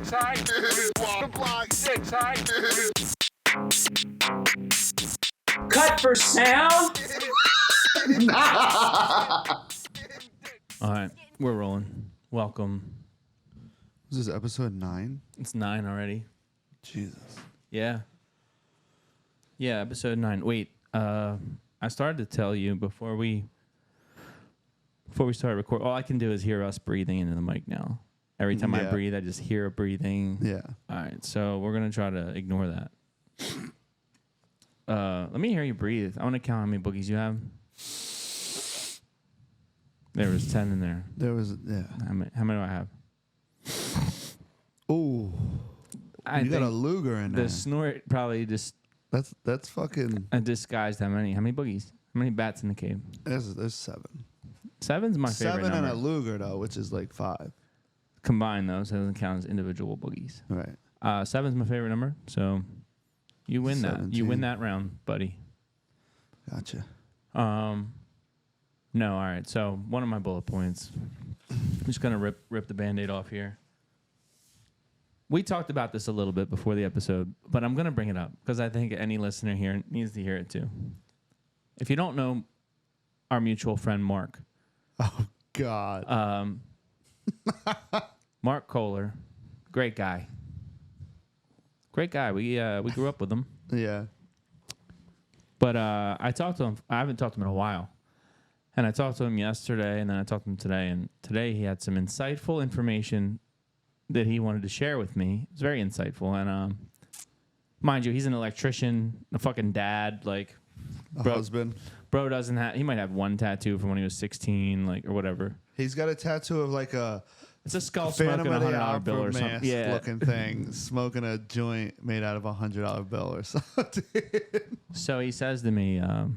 Inside. Inside. Cut for sound. All right, we're rolling. Welcome. Is this episode 9? It's 9 already. Jesus. Yeah. Yeah, episode 9. Wait, I started to tell you before we started recording. All I can do is hear us breathing into the mic now. Every time I breathe, I just hear a breathing. Yeah. All right, so we're gonna try to ignore that. Let me hear you breathe. I want to count how many boogies you have. There was 10 in there. There was, yeah. How many do I have? Ooh. You got a Luger in there. The snort probably just... That's fucking... disguised how many? How many boogies? How many bats in the cave? There's 7. 7's my favorite 7 number. and a Luger, though, which is like 5. Combined, though, so it doesn't count as individual boogies. Right. 7's my favorite number, so you win 17. that. You win that round, buddy. Gotcha. No, all right. So one of my bullet points. I'm just gonna rip the Band-Aid off here. We talked about this a little bit before the episode, but I'm gonna bring it up because I think any listener here needs to hear it too. If you don't know our mutual friend Mark, Oh, God. Mark Kohler, great guy. Great guy. We grew up with him. Yeah. But I talked to him. I haven't talked to him in a while. And I talked to him yesterday, and then I talked to him today. And today he had some insightful information that he wanted to share with me. It was very insightful. And mind you, he's an electrician, a fucking dad. Like, Husband. Bro doesn't have... He might have one tattoo from when he was 16, like, or whatever. He's got a tattoo of like a... It's a skull Phantom smoking of the $100 bill or something. Opera looking thing, smoking a joint made out of a $100 bill or something. So he says to me, I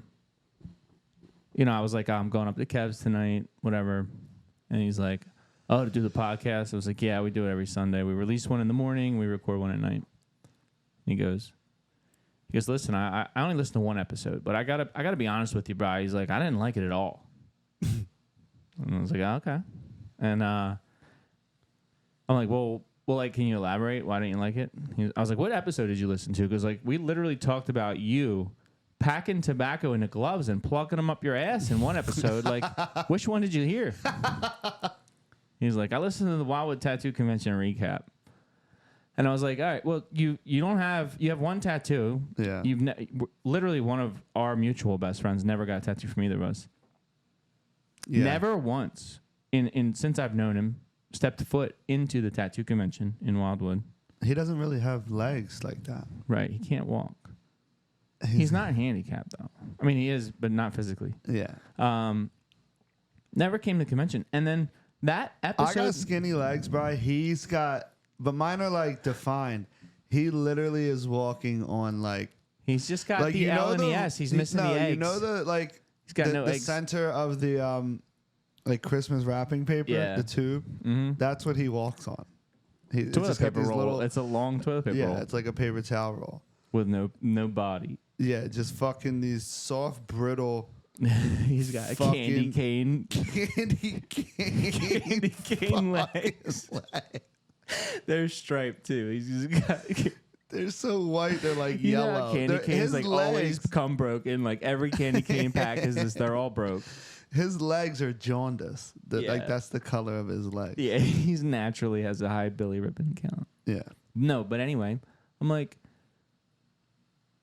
was like, I'm going up to Kev's tonight, whatever. And he's like, oh, to do the podcast? I was like, yeah, we do it every Sunday. We release one in the morning, we record one at night. He goes, listen, I only listened to one episode, but I gotta be honest with you, bro. He's like, I didn't like it at all. And I was like, oh, okay. And I'm like, well, like, can you elaborate? Why didn't you like it? I was like, what episode did you listen to? Because, like, we literally talked about you packing tobacco into gloves and plugging them up your ass in one episode. Like, which one did you hear? He's like, I listened to the Wildwood Tattoo Convention recap. And I was like, all right, well, you have one tattoo. Yeah. Literally one of our mutual best friends never got a tattoo from either of us. Yeah. Never once since I've known him stepped foot into the tattoo convention in Wildwood. He doesn't really have legs like that. Right, he can't walk. He's not handicapped though. I mean, he is, but not physically. Yeah. Never came to the convention, and then that episode. I got skinny legs, bro. He's got, but mine are like defined. He literally is walking on like. He's just got like, the L and the S. He's missing the eggs. You know the like. He's got no the eggs. center of the like Christmas wrapping paper, the tube. Mm-hmm. That's what he walks on. Toilet paper roll. It's a long toilet paper roll. Yeah, it's like a paper towel roll with no body. Yeah, just fucking these soft, brittle. He's got a candy cane. Candy cane legs. They're striped too. He's just got. They're so white. They're like yellow. Candy canes like legs, always come broken. Like every candy cane pack is this. They're all broke. His legs are jaundice. Like that's the color of his legs. Yeah, he's naturally has a high Billy Ribbon count. Yeah. No, but anyway, I'm like,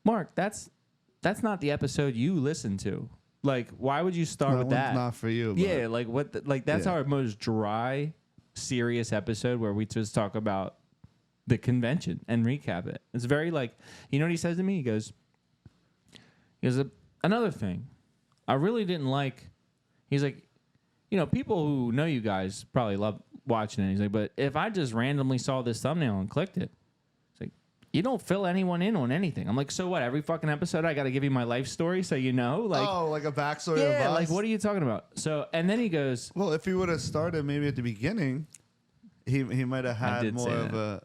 Mark, that's not the episode you listened to. Like, why would you start with that? Not for you. Yeah, like what? Like that's our most dry, serious episode where we just talk about the convention and recap it. It's very like, you know what he says to me? He goes, another thing, I really didn't like. He's like, people who know you guys probably love watching it. He's like, but if I just randomly saw this thumbnail and clicked it, it's like, you don't fill anyone in on anything. I'm like, so what? Every fucking episode, I got to give you my life story so you know? Like, oh, like a backstory of yeah, us? like, what are you talking about? So, and then he goes, well, if he would have started maybe at the beginning, he might have had more of a...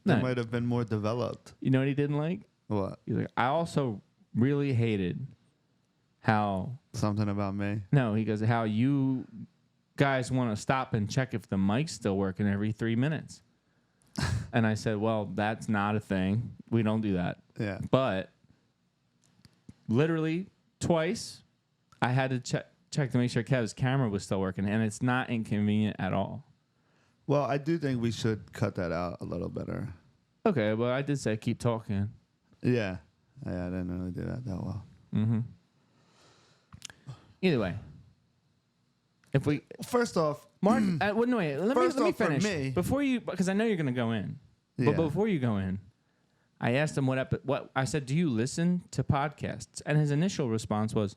It might have been more developed. You know what he didn't like? What? He's like, I also really hated how... Something about me? No, he goes, how you guys want to stop and check if the mic's still working every 3 minutes. And I said, well, that's not a thing. We don't do that. Yeah. But literally twice, I had to check to make sure Kev's camera was still working, and it's not inconvenient at all. Well, I do think we should cut that out a little better. Okay, well, I did say keep talking. Yeah. I didn't really do that well. Mm-hmm. Either way. If we... First off... Mark, let me finish. Me, before you... Because I know you're going to go in. Yeah. But before you go in, I asked him what... I said, do you listen to podcasts? And his initial response was,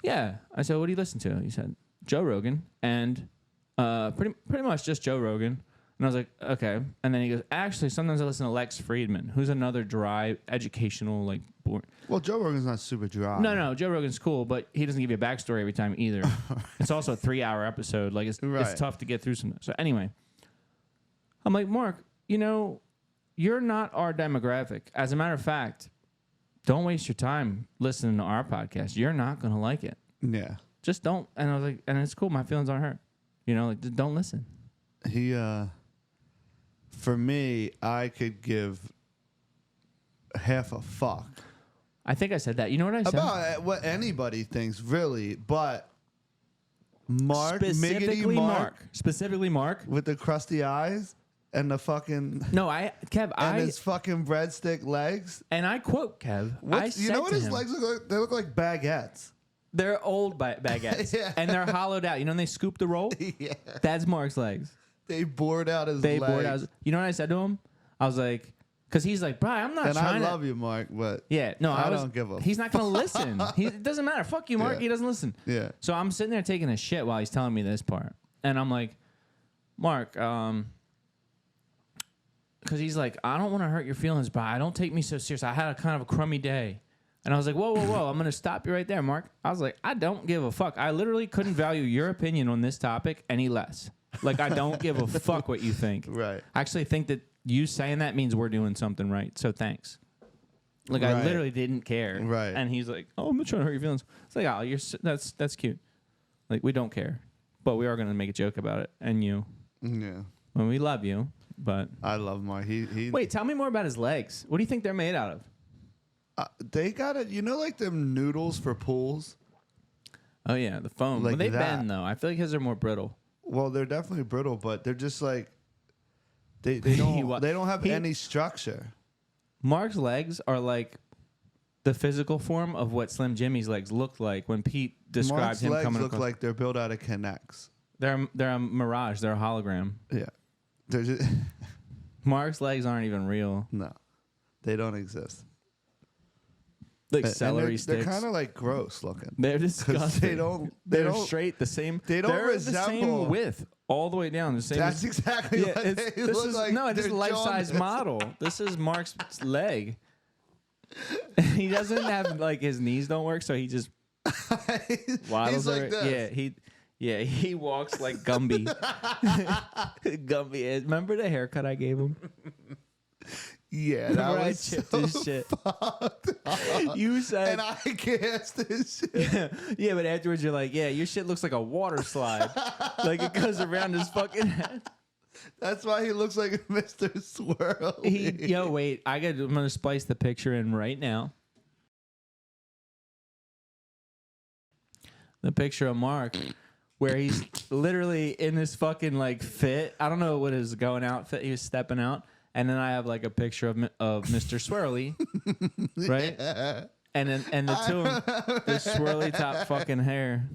yeah. I said, what do you listen to? He said, Joe Rogan. And pretty much just Joe Rogan. And I was like, okay. And then he goes, actually, sometimes I listen to Lex Friedman, who's another dry, educational, like, boring. Well, Joe Rogan's not super dry. No, Joe Rogan's cool, but he doesn't give you a backstory every time either. It's also a 3-hour episode. Like, it's tough to get through some. So anyway, I'm like, Mark, you're not our demographic. As a matter of fact, don't waste your time listening to our podcast. You're not going to like it. Yeah. Just don't. And I was like, and it's cool. My feelings aren't hurt. Just don't listen. For me, I could give half a fuck. I think I said that. You know what I said? About what anybody thinks, really. But Mark, Specifically Mark. with the crusty eyes and the fucking... No, his fucking breadstick legs. And I quote Kev. You know what his legs look like? They look like baguettes. They're old baguettes. Yeah. And they're hollowed out. You know when they scoop the roll? Yeah. That's Mark's legs. They bored out his legs. You know what I said to him? I was like, because he's like, bro, I'm not trying to. I love you, Mark, but yeah, no, I don't give a He's not going to listen. It doesn't matter. Fuck you, Mark. Yeah. He doesn't listen. Yeah. So I'm sitting there taking a shit while he's telling me this part. And I'm like, Mark, because he's like, I don't want to hurt your feelings, but I don't take me so serious. I had a kind of a crummy day. And I was like, whoa. I'm going to stop you right there, Mark. I was like, I don't give a fuck. I literally couldn't value your opinion on this topic any less. Like, I don't give a fuck what you think. Right. I actually think that you saying that means we're doing something right. So thanks. Like, I literally didn't care. Right. And he's like, oh, I'm not trying to hurt your feelings. It's like, oh, that's cute. Like, we don't care. But we are going to make a joke about it. And you. Yeah. Well, we love you, but... I love Mark. Wait, tell me more about his legs. What do you think they're made out of? They got it. You know, like them noodles for pools? Oh, yeah, the foam. Like they that. bend, though. I feel like his are more brittle. Well, they're definitely brittle, but they're just like... They don't have any structure. Mark's legs are like the physical form of what Slim Jimmy's legs looked like when Pete described Mark's him legs coming look across. like they're built out of Connects. They're a mirage. They're a hologram. Yeah. They're just... Mark's legs aren't even real. No. They don't exist. Like celery they're sticks. They're kind of like gross looking. They're disgusting. They're straight the same. They don't they're resemble the same width all the way down. The same. That's exactly what they look like. No, it's a life-size model. This is Mark's leg. He doesn't have like his knees don't work, so he just waddles. He's like this. Yeah, he walks like Gumby. Gumby. Remember the haircut I gave him? Yeah, that I was chipped so his shit. You said, and I gassed his shit. Yeah, but afterwards you're like, yeah, your shit looks like a water slide. Like it goes around his fucking head. That's why he looks like Mr. Swirl. Wait, I'm gonna splice the picture in right now. The picture of Mark, where he's literally in this fucking like fit. I don't know what his going out fit. He was stepping out. And then I have like a picture of Mr. Swirly, right? Yeah. And the two of them, the swirly top fucking hair.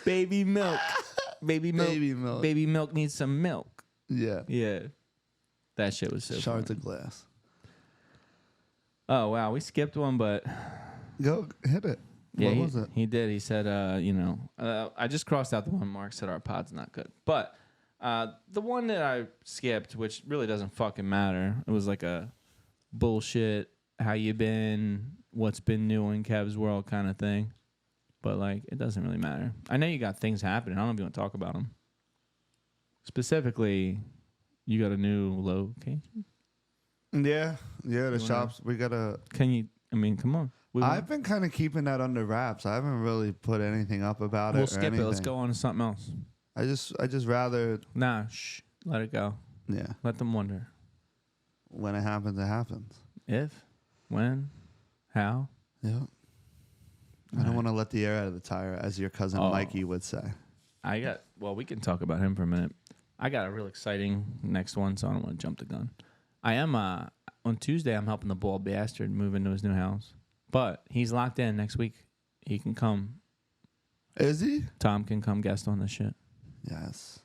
Baby milk. Baby milk needs some milk. Yeah. Yeah. That shit was so Shards funny. of glass. Oh, wow. We skipped one, but... Go hit it. Yeah, what was it? He did. He said, I just crossed out the one Mark said our pod's not good. But... the one that I skipped, which really doesn't fucking matter, it was like a bullshit, how you been, what's been new in Kev's world kind of thing. But, like, it doesn't really matter. I know you got things happening. I don't know if you want to talk about them. Specifically, you got a new location? Yeah, the shops. We got a... Come on. I've been kind of keeping that under wraps. I haven't really put anything up about it. We'll skip it. Let's go on to something else. I just rather. Nah, shh. Let it go. Yeah. Let them wonder. When it happens, it happens. If, when, how. Yeah. I don't want to let the air out of the tire, as your cousin Mikey would say. We can talk about him for a minute. I got a real exciting next one, so I don't want to jump the gun. I am, on Tuesday, I'm helping the bald bastard move into his new house. But he's locked in next week. He can come. Is he? Tom can come guest on this shit. Yes.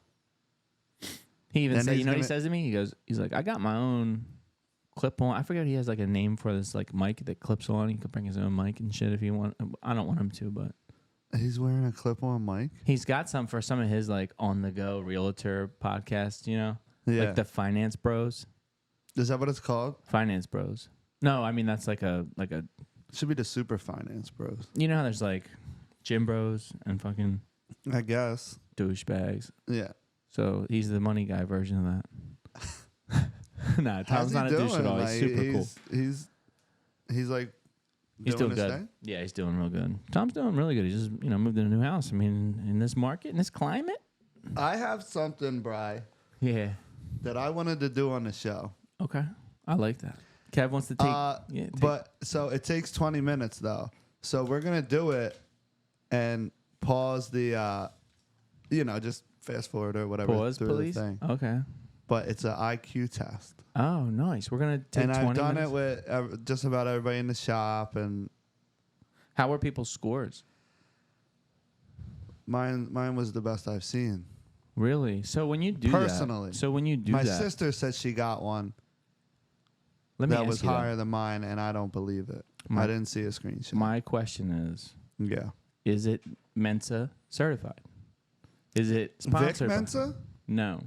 He even said, what he says to me? He's like, I got my own clip on. I forget he has like a name for this like mic that clips on. He could bring his own mic and shit if he want. I don't want him to, but he's wearing a clip-on mic. He's got some for some of his like on the go realtor podcasts. You know, like the Finance Bros. Is that what it's called? Finance Bros. No, I mean that's like a. Should be the Super Finance Bros. You know how there's like Gym Bros and fucking. I guess douchebags. Yeah. So he's the money guy version of that. Nah, Tom's not a douche at all. He's super cool. He's like he's doing good. Thing? Yeah, he's doing real good. Tom's doing really good. He just moved in a new house. I mean, in this market, in this climate. I have something, Bri. Yeah. That I wanted to do on the show. Okay, I like that. Kev wants to take. But so it takes 20 minutes though. So we're gonna do it and pause the, just fast forward or whatever. Pause, please. Thing. Okay. But it's an IQ test. Oh, nice. We're gonna take 20 minutes. And I've done it with just about everybody in the shop. And how were people's scores? Mine was the best I've seen. Really? So when you do personally, my that, sister said she got one. That was higher than mine, and I don't believe it. I didn't see a screenshot. My question is, is it Mensa certified? Is it sponsored? Vic Mensa? No.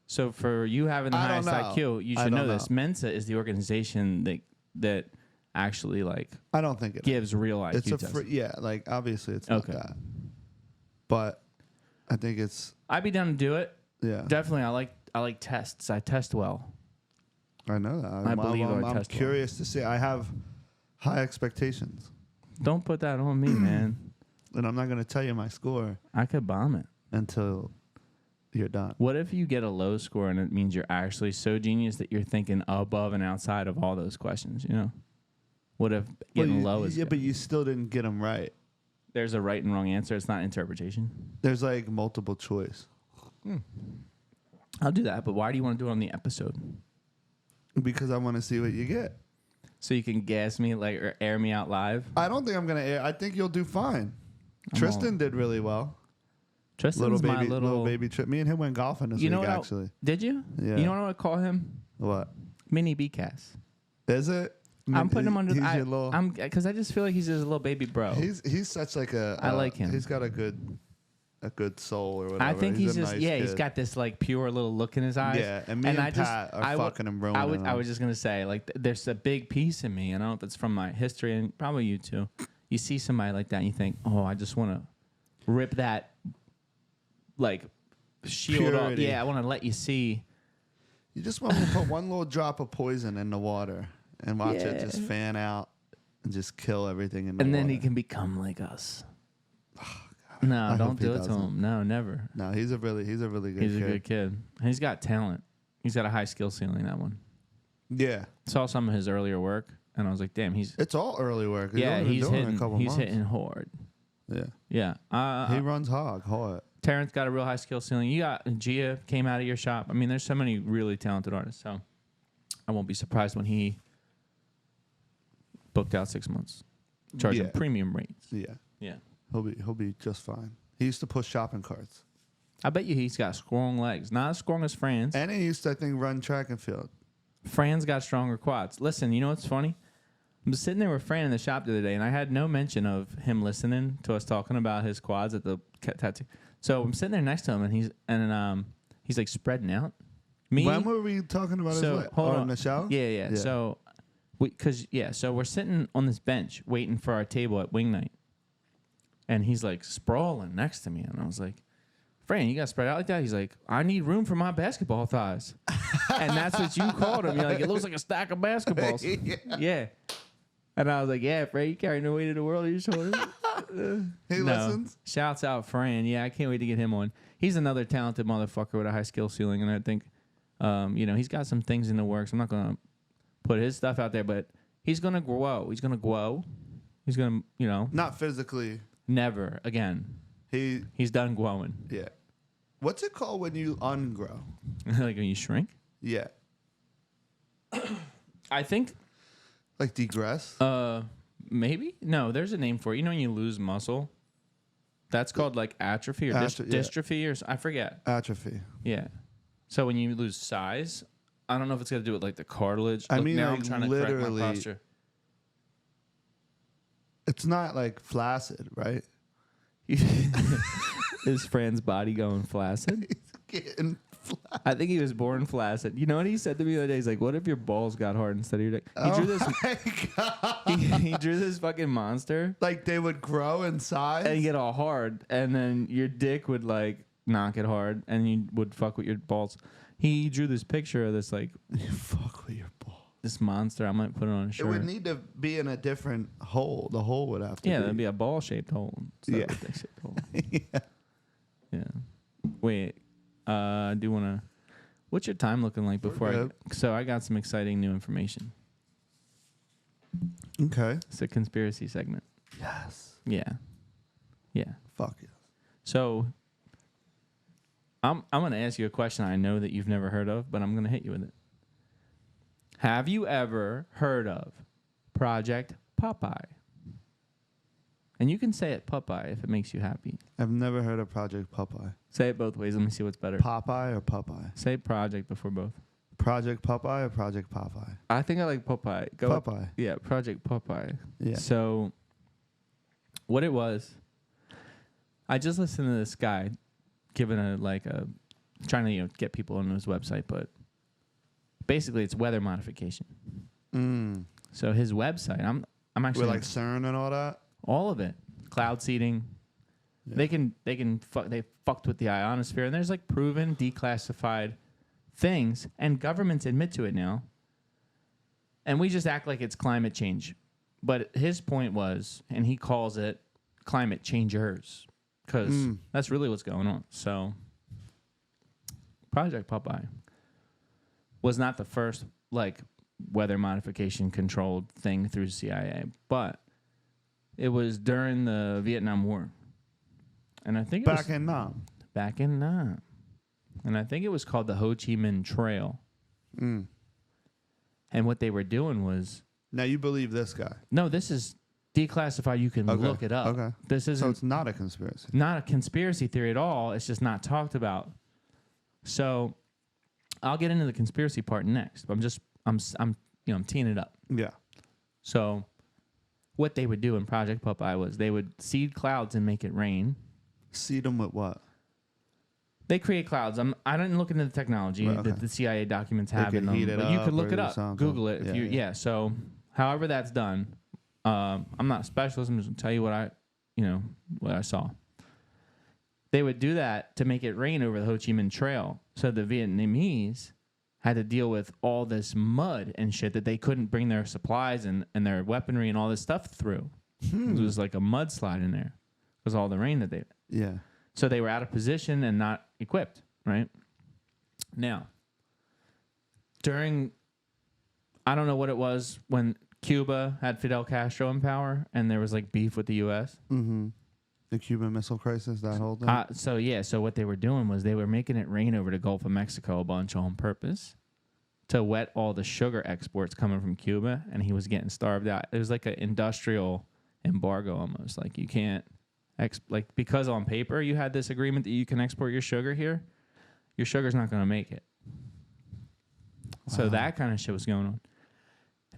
So for you having the highest IQ, you should know this. Mensa is the organization that actually I don't think it gives real IQ tests. Obviously it's not that. But I think it's. I'd be down to do it. Yeah. Definitely. I like tests. I test well. I know that. I'm curious to see. I have high expectations. Don't put that on me, man. And I'm not going to tell you my score. I could bomb it until you're done. What if you get a low score and it means you're actually so genius that you're thinking above and outside of all those questions? What if getting low is? Yeah, but you still didn't get them right. There's a right and wrong answer. It's not interpretation. There's multiple choice. I'll do that. But why do you want to do it on the episode? Because I want to see what you get. So you can gas me or air me out live? I don't think I'm going to air. I think you'll do fine. Tristan did really well. Tristan's little baby trip. Me and him went golfing this week, actually. Did you? Yeah. You know what I would call him? What? Mini B.Cass. Is it? I'm putting him under. Because I just feel like he's just a little baby bro. He's such a. I like him. He's got a good soul or whatever. I think he's just nice kid. He's got this pure little look in his eyes. Yeah, and Pat are fucking him ruining him. I was just gonna say there's a big piece in me. I don't know if it's from my history and probably you too. You see somebody like that and you think, oh, I just want to rip that shield off. Yeah, I want to let you see. You just want to put one little drop of poison in the water and watch it just fan out and just kill everything in the water. And then he can become like us. No, don't do it to him. No, never. No, he's a really good kid. He's a good kid. He's got talent. He's got a high skill ceiling, that one. Yeah. Saw some of his earlier work, and I was like, damn, it's all early work. He's hitting hard. Yeah. Yeah. He runs hard. Terrence got a real high skill ceiling. You got Gia came out of your shop. I mean, there's so many really talented artists, so I won't be surprised when he booked out 6 months, charging premium rates. Yeah. Yeah. He'll be just fine. He used to push shopping carts. I bet you he's got strong legs. Not as strong as Franz. And he used to, I think, run track and field. Franz got stronger quads. Listen, you know what's funny? I'm sitting there with Fran in the shop the other day, and I had no mention of him listening to us talking about his quads at the tattoo. So I'm sitting there next to him, and he's like spreading out. When were we talking about his leg? In the shower? Yeah. So, so we're sitting on this bench waiting for our table at wing night. And he's like sprawling next to me. And I was like, Fran, you got spread out like that? He's like, I need room for my basketball thighs. And that's what you called him. You're like, it looks like a stack of basketballs. Yeah. And I was like, yeah, Fran, you carry no weight in the world on your shoulders. He listens. Shouts out Fran. Yeah, I can't wait to get him on. He's another talented motherfucker with a high skill ceiling, and I think, he's got some things in the works. I'm not gonna put his stuff out there, but he's gonna grow. He's gonna grow. He's gonna, Not physically. never again. He's done growing. Yeah. What's it called when you ungrow? Like when you shrink. Yeah. I think. Like degress? Maybe no. There's a name for it. You know when you lose muscle. That's called like atrophy or dystrophy or I forget. Atrophy. Yeah. So when you lose size, I don't know if it's got to do with like the cartilage. I mean, now like, I'm trying to correct my posture. It's not like flaccid, right? Is Fran's body going flaccid? He's getting flaccid. I think he was born flaccid. You know what he said to me the other day? He's like, "What if your balls got hard instead of your dick?" He drew this. My God. He drew this fucking monster, Like they would grow in size? and get all hard, and then your dick would like not get hard, and you would fuck with your balls. He drew this picture of this like You fuck with your balls. this monster. I might put it on a It shirt. would need to be in a different hole. The hole would have to Yeah, be. that'd be a ball shaped hole. instead Yeah. of a dick-shaped hole. Yeah. Yeah. Wait. I do want to. What's your time looking like before good. So I got some exciting new information. Okay. It's a conspiracy segment. Yes. Yeah. Yeah. Fuck yes. So I'm going to ask you a question I know that you've never heard of, but I'm going to hit you with it. Have you ever heard of Project Popeye? And you can say it Popeye if it makes you happy. I've never heard of Project Popeye. Say it both ways. Let me see what's better. Popeye or Popeye? Say Project before both. Project Popeye or Project Popeye? I think I like Popeye. Go with- Popeye. yeah, Project Popeye. Yeah. So what it was, I just listened to this guy giving trying to get people on his website, but basically it's weather modification. So his website, I'm actually With like CERN and all that? all of it, cloud seeding. Yeah. They fucked with the ionosphere, and there's like proven declassified things, and governments admit to it now. And we just act like it's climate change. But his point was, and he calls it climate changers, because that's really what's going on. So Project Popeye was not the first like weather modification controlled thing through CIA, but it was during the Vietnam War. And I think it was back in Nam. And I think it was called the Ho Chi Minh Trail. And what they were doing was, Now you believe this guy. no, this is declassified. You can Okay. look it up. Okay. This So isn't it's not a conspiracy. not a conspiracy theory at all. It's just not talked about. So I'll get into the conspiracy part next. I'm teeing it up. Yeah. So what they would do in Project Popeye was they would seed clouds and make it rain. Seed them with what? They create clouds. I didn't look into the technology Right, okay. that the CIA documents They have could in them, heat it but you up could look or it up, something. Google it. If Yeah. So, however that's done, I'm not a specialist. I'm just gonna tell you what I saw. They would do that to make it rain over the Ho Chi Minh Trail, so the Vietnamese had to deal with all this mud and shit that they couldn't bring their supplies and their weaponry and all this stuff through. It was like a mudslide in there because all the rain that they. Yeah. So they were out of position and not equipped, right? Now, I don't know what it was when Cuba had Fidel Castro in power and there was like beef with the U.S. Mm-hmm. The Cuban Missile Crisis, that whole thing? So what they were doing was they were making it rain over the Gulf of Mexico a bunch on purpose to wet all the sugar exports coming from Cuba, and he was getting starved out. It was like an industrial embargo almost. Like you can't... because on paper you had this agreement that you can export your sugar here, your sugar's not going to make it. So that kind of shit was going on.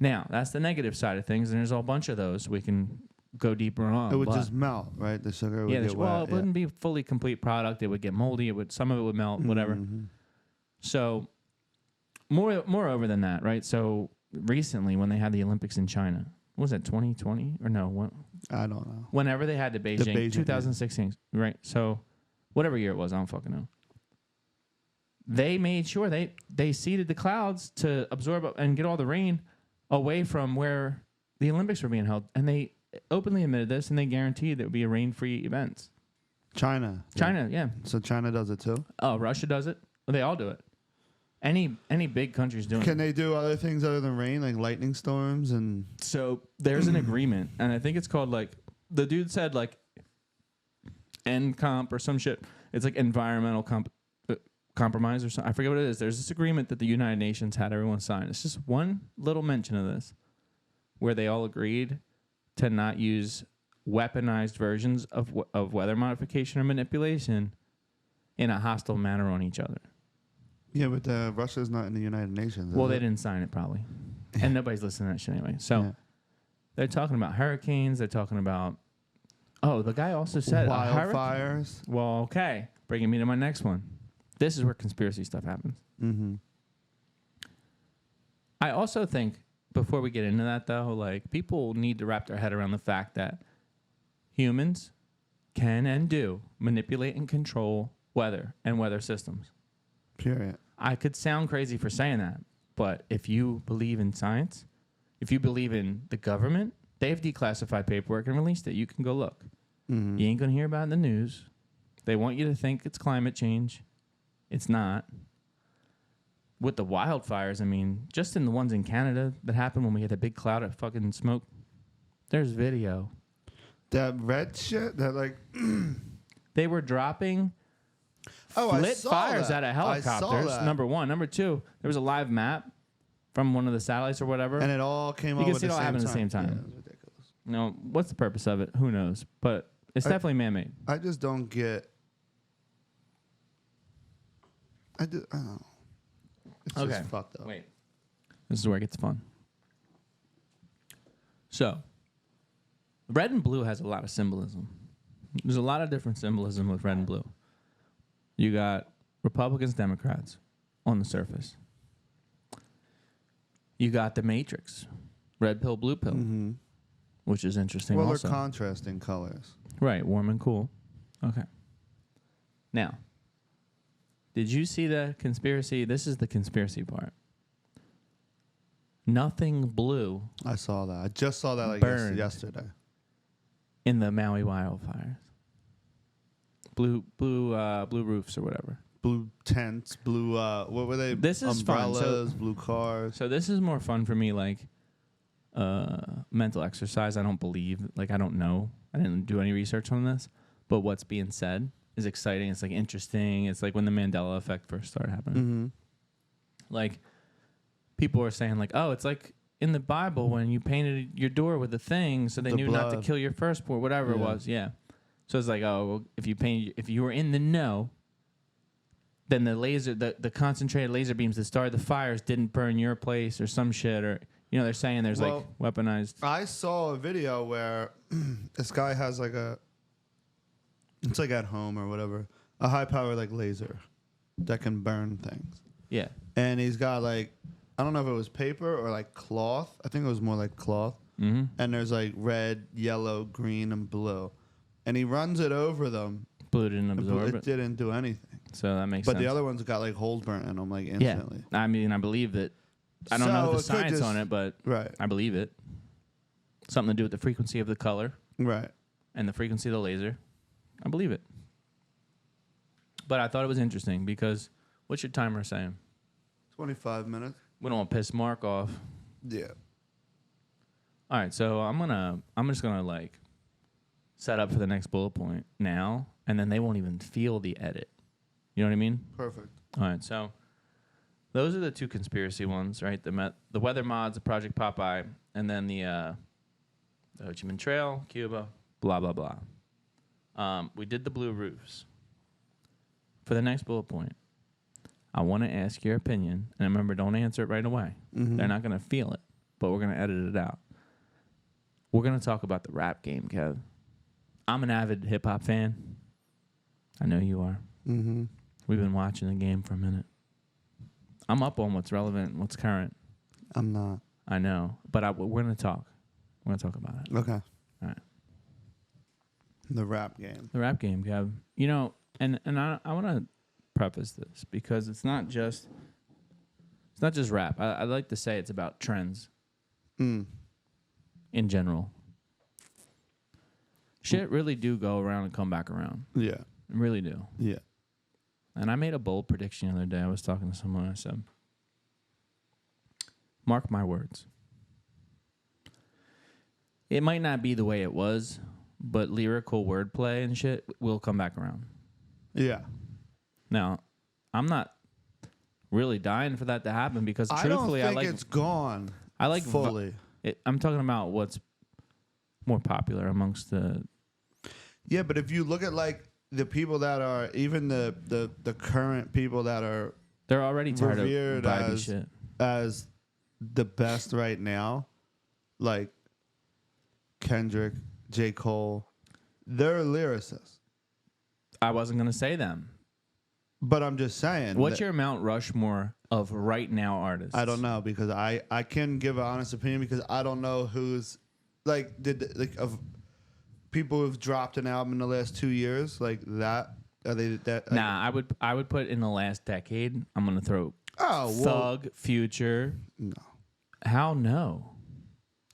Now, that's the negative side of things, and there's a whole bunch of those we can go deeper on. It would just melt, right? The sugar would get wet. Well, it wouldn't be a fully complete product. It would get moldy. Some of it would melt, whatever. So, moreover than that, right? So, recently when they had the Olympics in China, was it 2020 or no? What? I don't know. Whenever they had the Beijing 2016, right? So, whatever year it was, I don't fucking know. They made sure they seeded the clouds to absorb and get all the rain away from where the Olympics were being held, and openly admitted this, and they guaranteed there would be rain-free events. China. China, yeah. So China does it too? Oh, Russia does it. Well, they all do it. Any big country's doing it. Can they do other things other than rain, like lightning storms and? So there's an agreement, and I think it's called like the dude said like NComp or some shit. It's like environmental compromise or something. I forget what it is. There's this agreement that the United Nations had everyone sign. It's just one little mention of this, where they all agreed to not use weaponized versions of weather modification or manipulation in a hostile manner on each other. Yeah, but Russia's not in the United Nations. Well, they didn't sign it probably, and nobody's listening to that shit anyway. So they're talking about hurricanes. They're talking about. Oh, the guy also said wildfires. Well, okay, bringing me to my next one. This is where conspiracy stuff happens. Mm-hmm. I also think before we get into that though, like people need to wrap their head around the fact that humans can and do manipulate and control weather and weather systems. Period. I could sound crazy for saying that, but if you believe in science, if you believe in the government, they've declassified paperwork and released it. You can go look. Mm-hmm. You ain't going to hear about it in the news. They want you to think it's climate change. It's not. With the wildfires, I mean, just in the ones in Canada that happened when we had a big cloud of fucking smoke, there's video. That red shit, that like... They were dropping lit fires out of helicopters, number one. Number two, there was a live map from one of the satellites or whatever. And it all came you over can see it all happen at the same time. Yeah, it was ridiculous. No, what's the purpose of it? Who knows? But it's definitely man-made. I just don't get... I don't know. It's just fucked up. Wait. This is where it gets fun. So, red and blue has a lot of symbolism. There's a lot of different symbolism with red and blue. You got Republicans, Democrats on the surface. You got the Matrix, red pill, blue pill, which is interesting well, also. They're contrasting colors. Right, warm and cool. Okay. Now, did you see the conspiracy? This is the conspiracy part. Nothing blue I saw that. I just saw that like Burned. yesterday. in the Maui wildfires. Blue roofs or whatever. Blue tents, blue, what were they? This is fun. umbrellas, blue cars. So this is more fun for me, like mental exercise. I don't believe, like I don't know. I didn't do any research on this, but what's being said is exciting. It's like interesting. It's like when the Mandela effect first started happening. Mm-hmm. Like people are saying, like, oh, it's like in the Bible when you painted your door with a thing, so they The knew not to blood. kill your firstborn, whatever it was. Yeah. So it's like, oh, well, if you were in the know, then the concentrated laser beams that started the fires didn't burn your place or some shit, or they're saying there's like weaponized. I saw a video where this guy has like it's like at home or whatever, a high power like laser that can burn things. Yeah. And he's got like, I don't know if it was paper or like cloth. I think it was more like cloth. Mm-hmm. And there's like red, yellow, green, and blue. And he runs it over them. Blue didn't absorb It didn't do anything. So that makes But sense. the other ones got like holes burnt in them like instantly. Yeah. I mean, I believe it. I don't know the So it could science on it, but Right. I believe it. Something to do with the frequency of the color Right. and the frequency of the laser. I believe it. But I thought it was interesting because what's your timer saying? 25 minutes. We don't want to piss Mark off. Yeah. All right, so I'm just gonna like set up for the next bullet point now, and then they won't even feel the edit. You know what I mean? Perfect. All right, so those are the two conspiracy ones, right? The weather mods, the Project Popeye, and then the Ho Chi Minh Trail, Cuba, blah blah blah. We did the blue roofs. For the next bullet point, I want to ask your opinion, and remember, don't answer it right away. Mm-hmm. They're not going to feel it, but we're going to edit it out. We're going to talk about the rap game, Kev. I'm an avid hip-hop fan. I know you are. Mm-hmm. We've been watching the game for a minute. I'm up on what's relevant and what's current. I'm not. I know, but we're going to talk. We're going to talk about it. Okay. All right. The rap game. The rap game, Kev. And I want to preface this because it's not just rap. I like to say it's about trends Mm. in general. Shit really do go around and come back around. Yeah. Really do. Yeah. And I made a bold prediction the other day. I was talking to someone. I said, mark my words. It might not be the way it was, but lyrical wordplay and shit will come back around. Yeah. Now, I'm not really dying for that to happen because truthfully, I don't think it's gone. I like fully. I'm talking about what's more popular amongst the. Yeah, but if you look at like the people that are even the current people that are They're already tired of revered vibey shit. as the best right now, like Kendrick, J. Cole, they're lyricists. I wasn't gonna say them. But I'm just saying. What's your Mount Rushmore of right now artists? I don't know because I can give an honest opinion because I don't know who's like of people who've dropped an album in the last 2 years like that. Are they that? Nah, I would put in the last decade. I'm gonna throw Thug, Future. No. How no?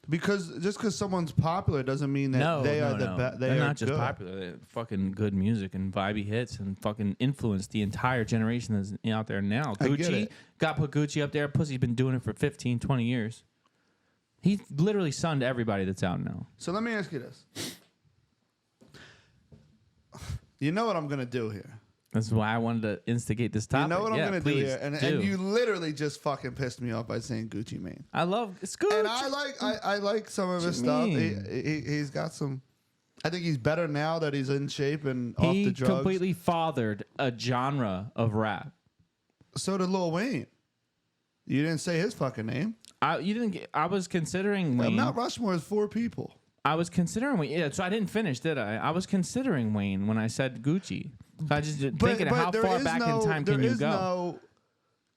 Because just because someone's popular doesn't mean that they are the best. They're not just popular. They're fucking good music and vibey hits and fucking influenced the entire generation that's out there now. Gucci got put Gucci up there. Pussy's been doing it for 15, 20 years. He literally sunned everybody that's out now. So let me ask you this. You know what I'm gonna do here. That's why I wanted to instigate this topic. You know what I'm gonna do here, and do. you literally just fucking pissed me off by saying Gucci Mane. I love it's Gucci. And I like some of his stuff. He's got some. I think he's better now that he's in shape and off the drugs. He completely fathered a genre of rap. So did Lil Wayne. You didn't say his fucking name. I was considering Wayne. Mount Rushmore is 4 people. I was considering Wayne. Yeah, so I didn't finish, did I? I was considering Wayne when I said Gucci. So I just thinking of how far back in time can you go? There is no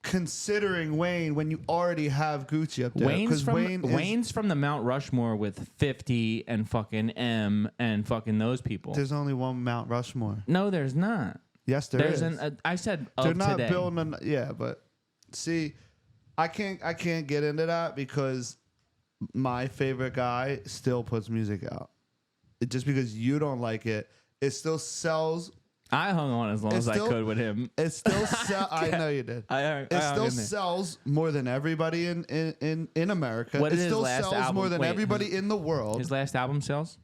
considering Wayne when you already have Gucci up there. Wayne's from the Mount Rushmore with 50 and fucking M and fucking those people. There's only one Mount Rushmore. No, there's not. Yes, there's is. I said of they're not today. building. Yeah, but see, I can't get into that because my favorite guy still puts music out. Just because you don't like it, it still sells. I hung on as long as I could with him. It still sells. I know you did. It still sells more than everybody in America. What it is still his last sells album? more than everybody in the world. His last album sells?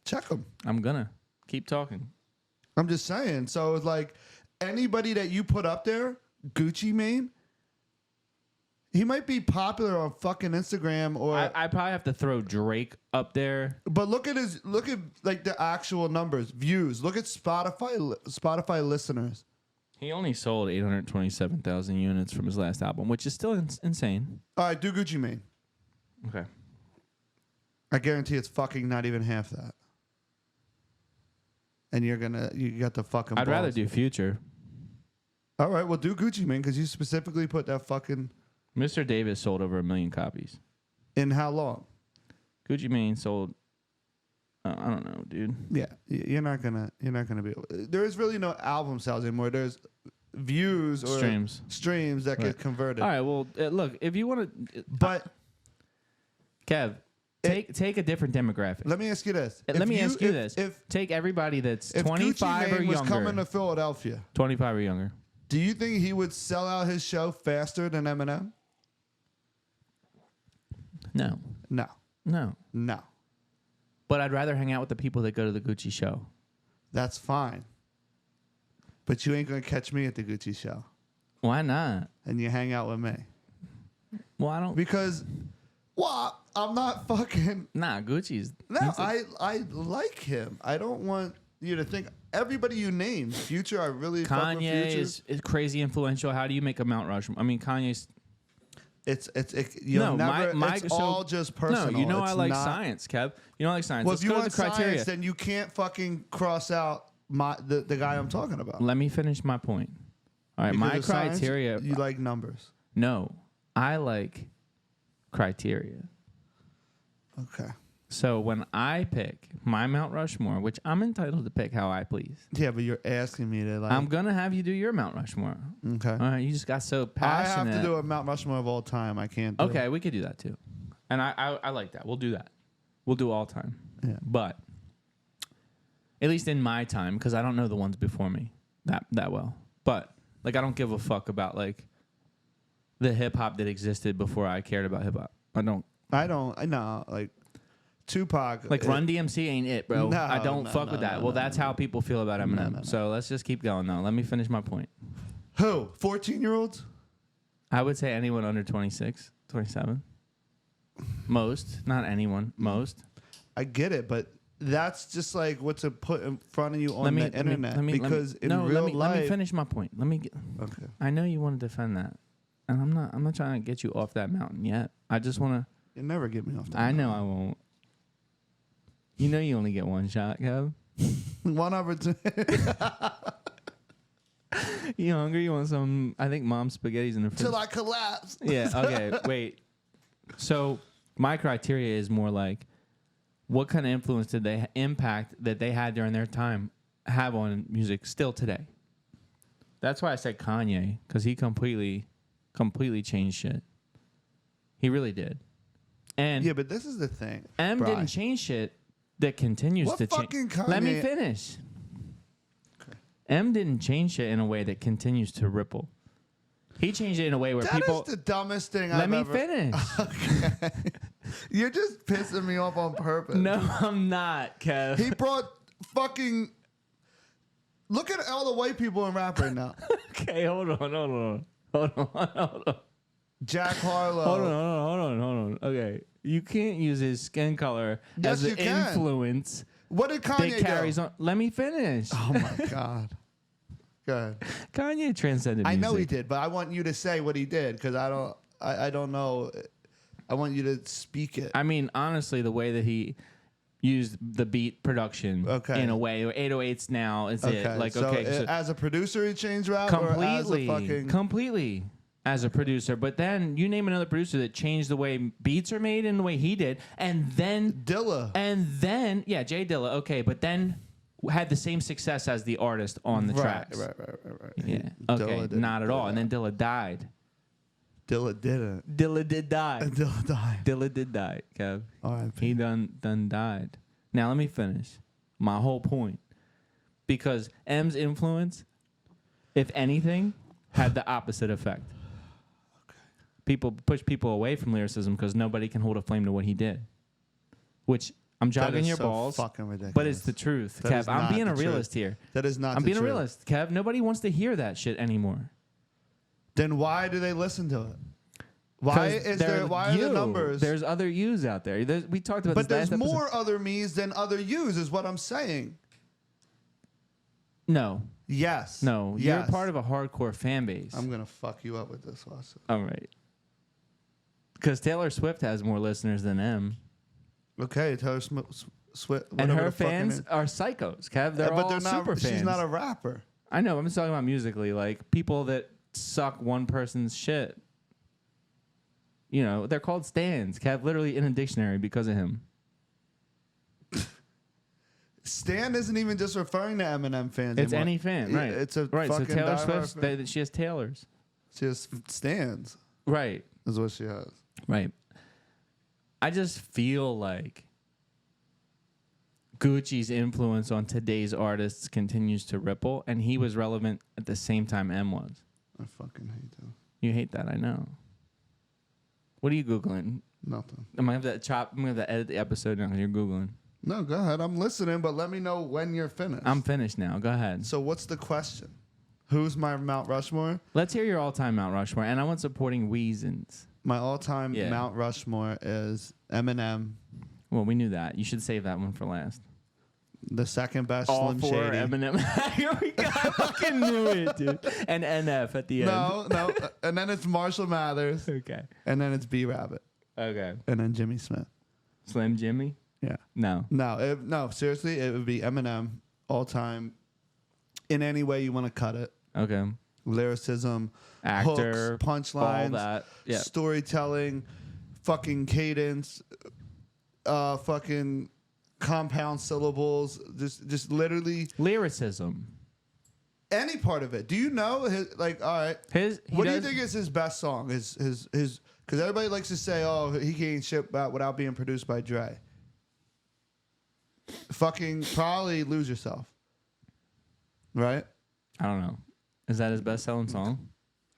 Check him. I'm gonna keep talking. I'm just saying. So it's like anybody that you put up there, Gucci Mane, he might be popular on fucking Instagram or. I probably have to throw Drake up there. But look at like the actual numbers, views. Look at Spotify listeners. He only sold 827,000 units from his last album, which is still insane. All right, do Gucci Mane. Okay. I guarantee it's fucking not even half that. And you got the fucking. I'd rather do Future. All right, well do Gucci Mane because you specifically put that fucking. Mr. Davis sold over 1 million copies. In how long? Gucci Mane sold. I don't know, dude. Yeah, you're not gonna be. There is really no album sales anymore. There's views or streams that get converted. All right, well, look, if you want to, but Kev, take a different demographic. Let me ask you this. If take everybody that's 25 or younger. Was coming to Philadelphia, 25 or younger. Do you think he would sell out his show faster than Eminem? No. No. But I'd rather hang out with the people that go to the Gucci show. That's fine. But you ain't going to catch me at the Gucci show. Why not? And you hang out with me. Well, I don't. Because, I'm not fucking. Nah, Gucci's. No, I like him. I don't want you to think. Everybody you named, Future, I really fuck with Future. Kanye is crazy influential. How do you make a Mount Rushmore? I mean, Kanye's. It's all just personal. No, you know I like science, Kev. You know I like science. Well, Let's if you go want to the criteria. science, then you can't fucking cross out the guy I'm talking about. Let me finish my point. All right, Because my criteria. Science, you like numbers. No, I like criteria. Okay. So when I pick my Mount Rushmore, which I'm entitled to pick how I please. Yeah, but you're asking me to like. I'm gonna have you do your Mount Rushmore. Okay. All right, you just got so passionate. I have to do a Mount Rushmore of all time. I can't. Okay, we could do that too, and I like that. We'll do that. We'll do all time. Yeah. But At least in my time, because I don't know the ones before me that well. But like, I don't give a fuck about like the hip hop that existed before I cared about hip hop. I know. Like Tupac. Like Run DMC ain't it, bro. No, I don't fuck with that. Well, that's how people feel about Eminem. No. So let's just keep going though. Let me finish my point. Who? 14-year-olds? I would say anyone under 26, 27. Most, not anyone. Most. I get it, but that's just like what to put in front of you on the internet. Because in real life, let me finish my point. Okay. I know you want to defend that, and I'm not trying to get you off that mountain yet. I just want to. You never get me off that. I know I won't. You know you only get one shot, Kev. One opportunity. You hungry? You want some? I think mom's spaghetti's in the fridge. Till I collapse. Yeah. Okay. Wait. So my criteria is more like, what kind of influence did they impact that they had during their time have on music still today? That's why I said Kanye, because he completely changed shit. He really did. And yeah, but this is the thing. M didn't change shit that continues to change. Kanye? Let me finish. Okay. M didn't change shit in a way that continues to ripple. He changed it in a way where people. That is the dumbest thing I've I've ever. Let me finish. Okay. You're just pissing me off on purpose. No, I'm not, Kev. He brought fucking. Look at all the white people in rap right now. Okay, hold on. Jack Harlow. Hold on. Okay, you can't use his skin color Yes, as an you can. influence What did Kanye that carries do? on. Let me finish. Oh my god. Good. Kanye transcended music. I know he did, but I want you to say what he did because I don't know. I want you to speak it. I mean, honestly, the way that he used the beat production in a way, 808s now is it. Like, so okay, so as a producer, he changed rap completely, or as a fucking... completely as a producer. But then you name another producer that changed the way beats are made in the way he did, and then Dilla, and then Jay Dilla. Okay, but then had the same success as the artist on the tracks. Right. Yeah. Okay, not at all. And then Dilla died. Dilla didn't. Dilla did die. Dilla died. Dilla did die, Kev. R.I.P. He done died. Now let me finish my whole point. Because M's influence, if anything, had the opposite effect. Okay. People push people away from lyricism because nobody can hold a flame to what he did. Which I'm jogging your balls. Fucking ridiculous. But it's the truth, Kev. I'm being a realist here. That is not. I'm being a truth. realist, Kev. Nobody wants to hear that shit anymore. Then why do they listen to it? Why are the numbers? There's other yous out there. We talked about but this. But there's more other me's than other yous, is what I'm saying. No. Yes. No. You're part of a hardcore fan base. I'm gonna fuck you up with this lawsuit. All right. Because Taylor Swift has more listeners than M. Okay, Taylor Swift. And her fans are psychos, Kev. They're all super fans. She's not a rapper. I know. I'm just talking about musically. Like, people that suck one person's shit. You know, they're called stans, Kev, literally in a dictionary because of him. Stan isn't even just referring to Eminem fans. It's anymore. Any fan, right? It's a right. So fucking Taylor Swift, she has Taylors. She has stans. Right. Is what she has. Right. I just feel like Gucci's influence on today's artists continues to ripple, and he was relevant at the same time M was. I fucking hate that. You hate that, I know. What are you Googling? Nothing. I'm gonna have to edit the episode now because you're Googling. No, go ahead. I'm listening, but let me know when you're finished. I'm finished now. Go ahead. So what's the question? Who's my Mount Rushmore? Let's hear your all-time Mount Rushmore, and I want supporting reasons. My all-time Mount Rushmore is Eminem. Well, we knew that. You should save that one for last. The second best all Slim four Shady. Eminem. Here we go. I fucking knew it, dude. And NF at the end. No. And then it's Marshall Mathers. Okay. And then it's B Rabbit. Okay. And then Jimmy Smith. Slim Jimmy? Yeah. No. No, seriously, it would be Eminem all time in any way you want to cut it. Okay. Lyricism, actor, hooks, punchlines, all that. Yeah. Storytelling, fucking cadence, fucking compound syllables, just literally lyricism. Any part of it. Do you know his, like, all right. What do you think is his best song? His because everybody likes to say, oh, he can't shit without being produced by Dre. fucking probably Lose Yourself. Right? I don't know. Is that his best-selling song?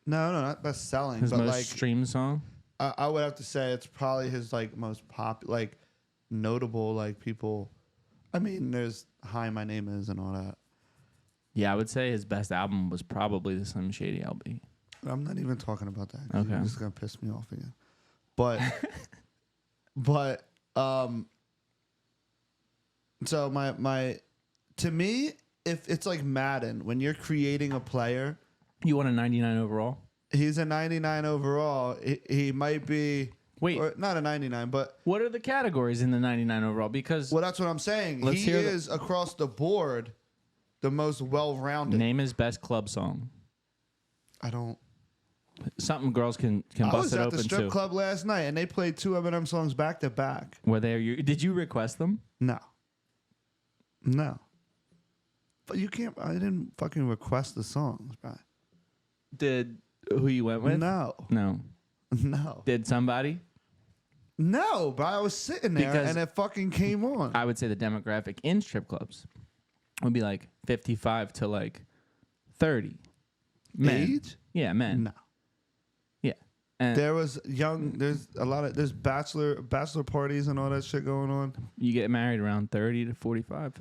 No, not best selling, His but most like streamed song? I would have to say it's probably his like most like notable like people. I mean, there's Hi, My Name Is and all that. Yeah, I would say his best album was probably the Slim Shady LB. I'm not even talking about that. 'Cause Okay. You're just gonna piss me off again. But so my to me, if it's like Madden, when you're creating a player, You want a 99 overall? he's a 99 overall. He might be Wait. not a 99, but What are the categories in the 99 overall? Because well, that's what I'm saying. Let's He hear the- is across the board the most well-rounded. name his best club song. I don't. Something girls can I bust was it at open the strip to. club last night and they played 2 Eminem songs back to back. Were they? Did you request them? No. But you can't. I didn't fucking request the songs, bro. Did who you went with? No. No. No. Did somebody? No, but I was sitting there Because and it fucking came on. I would say the demographic in strip clubs would be like 55 to like 30. Men. Age? Yeah, men. No. Yeah. And There was there's bachelor parties and all that shit going on. you get married around 30 to 45.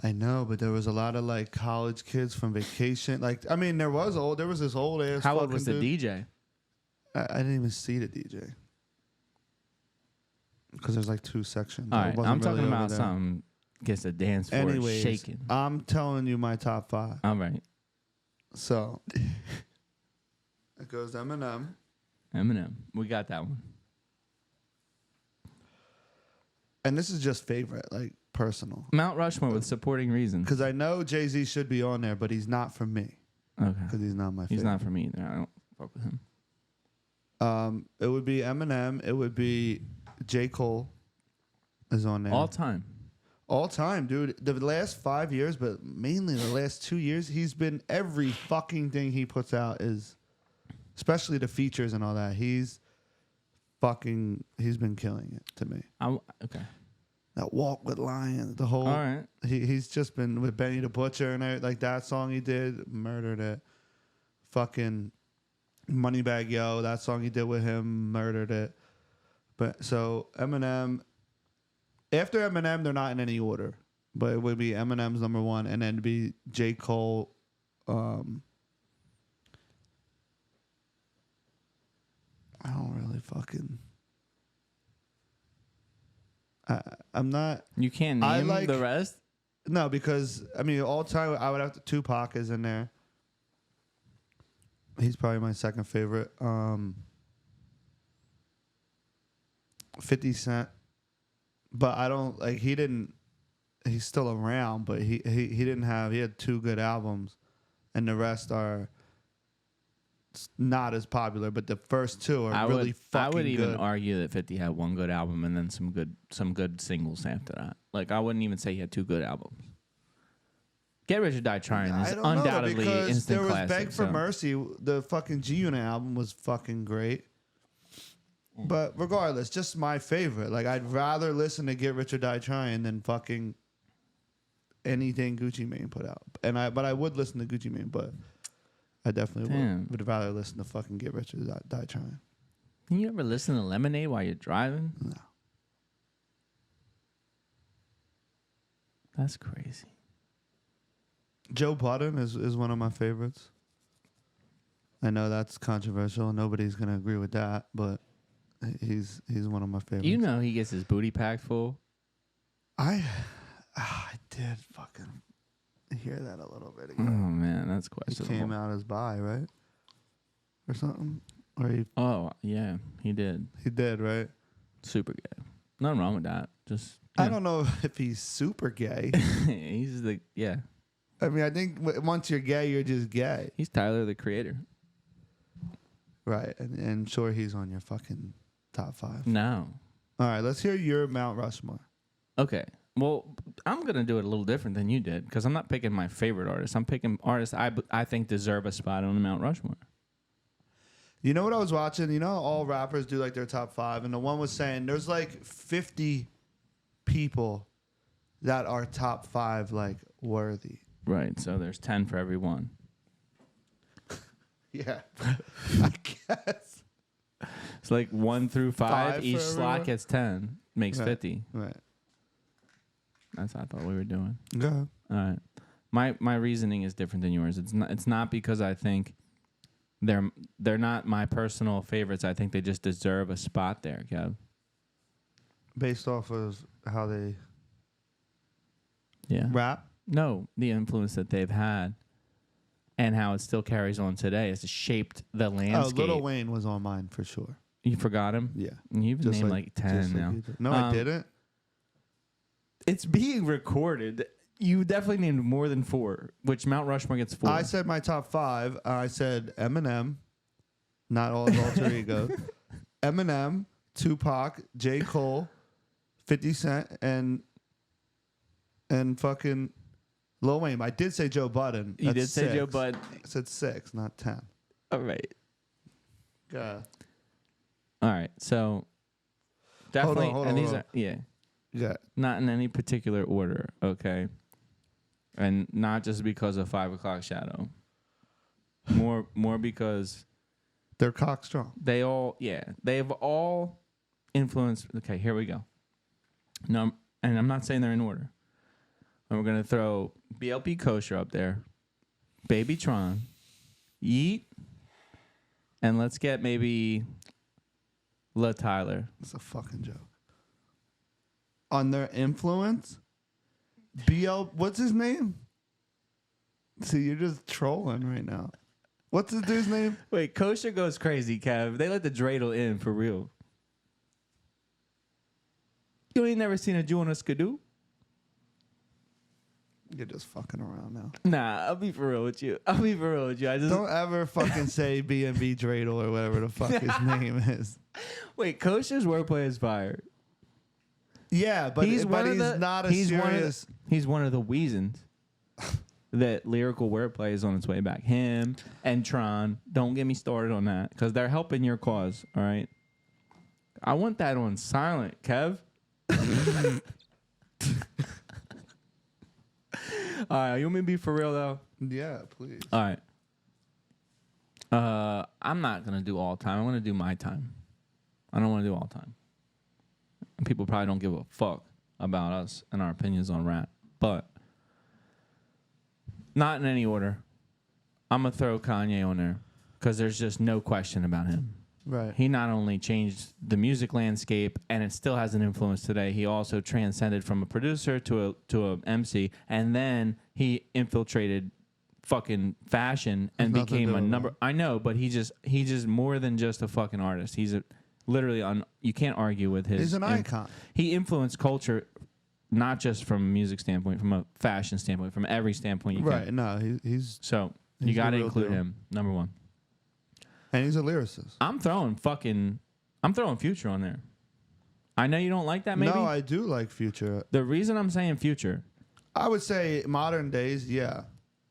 I know, but there was a lot of like college kids from vacation. Like, I mean, there was this old ass. How old fucking was the dude. DJ? I didn't even see the DJ because there's like 2 sections. All I right, wasn't I'm talking really over about there. something gets the dance floor Anyways, shaking. I'm telling you my top 5. All right. So it goes Eminem. Eminem. We got that one. And this is just favorite, like personal. Mount Rushmore with supporting reasons. Because I know Jay-Z should be on there, but he's not for me. Okay. Because he's not my favorite. He's not for me either. I don't fuck with him. It would be Eminem. It would be J. Cole is on there. All time. All time, dude. The last 5 years, but mainly the last 2 years, he's been every fucking thing he puts out is, especially the features and all that. He's been killing it to me. Okay. That Walk with Lions, the whole. All right. He's just been with Benny the Butcher and everything, like that song he did, murdered it. Fucking Moneybag Yo, that song he did with him, murdered it. But so Eminem, after Eminem, they're not in any order, but it would be Eminem's number 1, and then be J. Cole. I don't really fucking. I'm not. You can't I name like- the rest? No, because I mean, all time I would have to. Tupac is in there. He's probably my second favorite. 50 Cent, but I don't like. He didn't. He's still around, but he didn't have. He had 2 good albums, and the rest are not as popular. But the first 2 are really fucking I would even good. argue that 50 had one good album and then some good singles after that. Like I wouldn't even say he had 2 good albums. Get Rich or Die Trying is I don't know, undoubtedly because instant there was classic. Beg for so. Mercy. The fucking G Unit album was fucking great. But regardless, just my favorite. Like I'd rather listen to Get Rich or Die Trying than fucking anything Gucci Mane put out. But I would listen to Gucci Mane, but I definitely would rather listen to fucking Get Rich or Die Trying. Can you ever listen to Lemonade while you're driving? No. That's crazy. Joe Budden is one of my favorites. I know that's controversial. Nobody's gonna agree with that, but he's one of my favorites. You know he gets his booty packed full. I did fucking hear that a little bit Oh ago. man, that's He questionable. came out as bi, right? Or something? Or Oh yeah, he did. he did, right? Super gay. Nothing wrong with that. Just I don't know if he's super gay. he's the I mean, I think once you're gay, you're just gay. He's Tyler the Creator. Right. And sure, he's on your fucking top 5. No. All right, let's hear your Mount Rushmore. Okay. Well, I'm gonna do it a little different than you did because I'm not picking my favorite artist. I'm picking artists I think deserve a spot on the Mount Rushmore. You know what I was watching? You know how all rappers do like their top 5, and the one was saying there's like 50 people that are top 5 like worthy. Right. So there's 10 for every one. Yeah, I guess. It's like 1 through 5. Five Each for slot everyone? gets 10. Makes Right. 50. Right. That's what I thought we were doing. Go ahead. All right. My reasoning is different than yours. It's not because I think they're not my personal favorites. I think they just deserve a spot there, Kev. Based off of how they Yeah. rap. No, the influence that they've had and how it still carries on today has shaped the landscape. Oh, Lil Wayne was on mine for sure. You forgot him? Yeah. You've Just named like 10 just now. you did. No, I didn't. It's being recorded. You definitely named more than 4, which Mount Rushmore gets 4. I said my top 5. I said Eminem, not all his alter ego. Eminem, Tupac, J. Cole, 50 Cent, and fucking Lil Wayne. I did say Joe Budden. You That's did say 6. Joe Budden. I said 6, not 10. All right. Yeah. All right. So definitely, hold on, and these hold are yeah, Yeah. not in any particular order. Okay, and not just because of 5 o'clock shadow. More because They're cock strong. they've all influenced. Okay, here we go. No, and I'm not saying they're in order. And we're gonna throw BLP Kosher up there, Baby Tron, Yeet, and let's get maybe La Tyler. It's a fucking joke. On their influence, what's his name? See, you're just trolling right now. What's this dude's name? Wait, Kosher goes crazy, Kev. They let the dreidel in for real. You ain't never seen a Jew on a skidoo? You're just fucking around now. Nah, I'll be for real with you. I just Don't ever fucking say B&B Dreidel or whatever the fuck his name is. wait. Kosher's wordplay is fire. Yeah, but he's not a serious. He's one of the reasons that lyrical wordplay is on its way back. Him and Tron. Don't get me started on that because they're helping your cause. All right. I want that on silent, Kev. All right, you want me to be for real though? Yeah, please. All right. I'm not gonna do all time. I'm gonna do my time. I don't want to do all time. And people probably don't give a fuck about us and our opinions on rap, but not in any order. I'm gonna throw Kanye on there because there's just no question about him. Right. He not only changed the music landscape and it still has an influence today, he also transcended from a producer to a MC, and then he infiltrated fucking fashion and There's nothing became to a do with number. that. I know, but he's just more than just a fucking artist. He's literally you can't argue with his. He's an icon. He influenced culture, not just from a music standpoint, from a fashion standpoint, from every standpoint you Right. can. No, he's So you He's the got to real include deal. him, number one. and he's a lyricist. I'm throwing Future on there. I know you don't like that, maybe. No, I do like Future. The reason I'm saying Future, I would say modern days, yeah.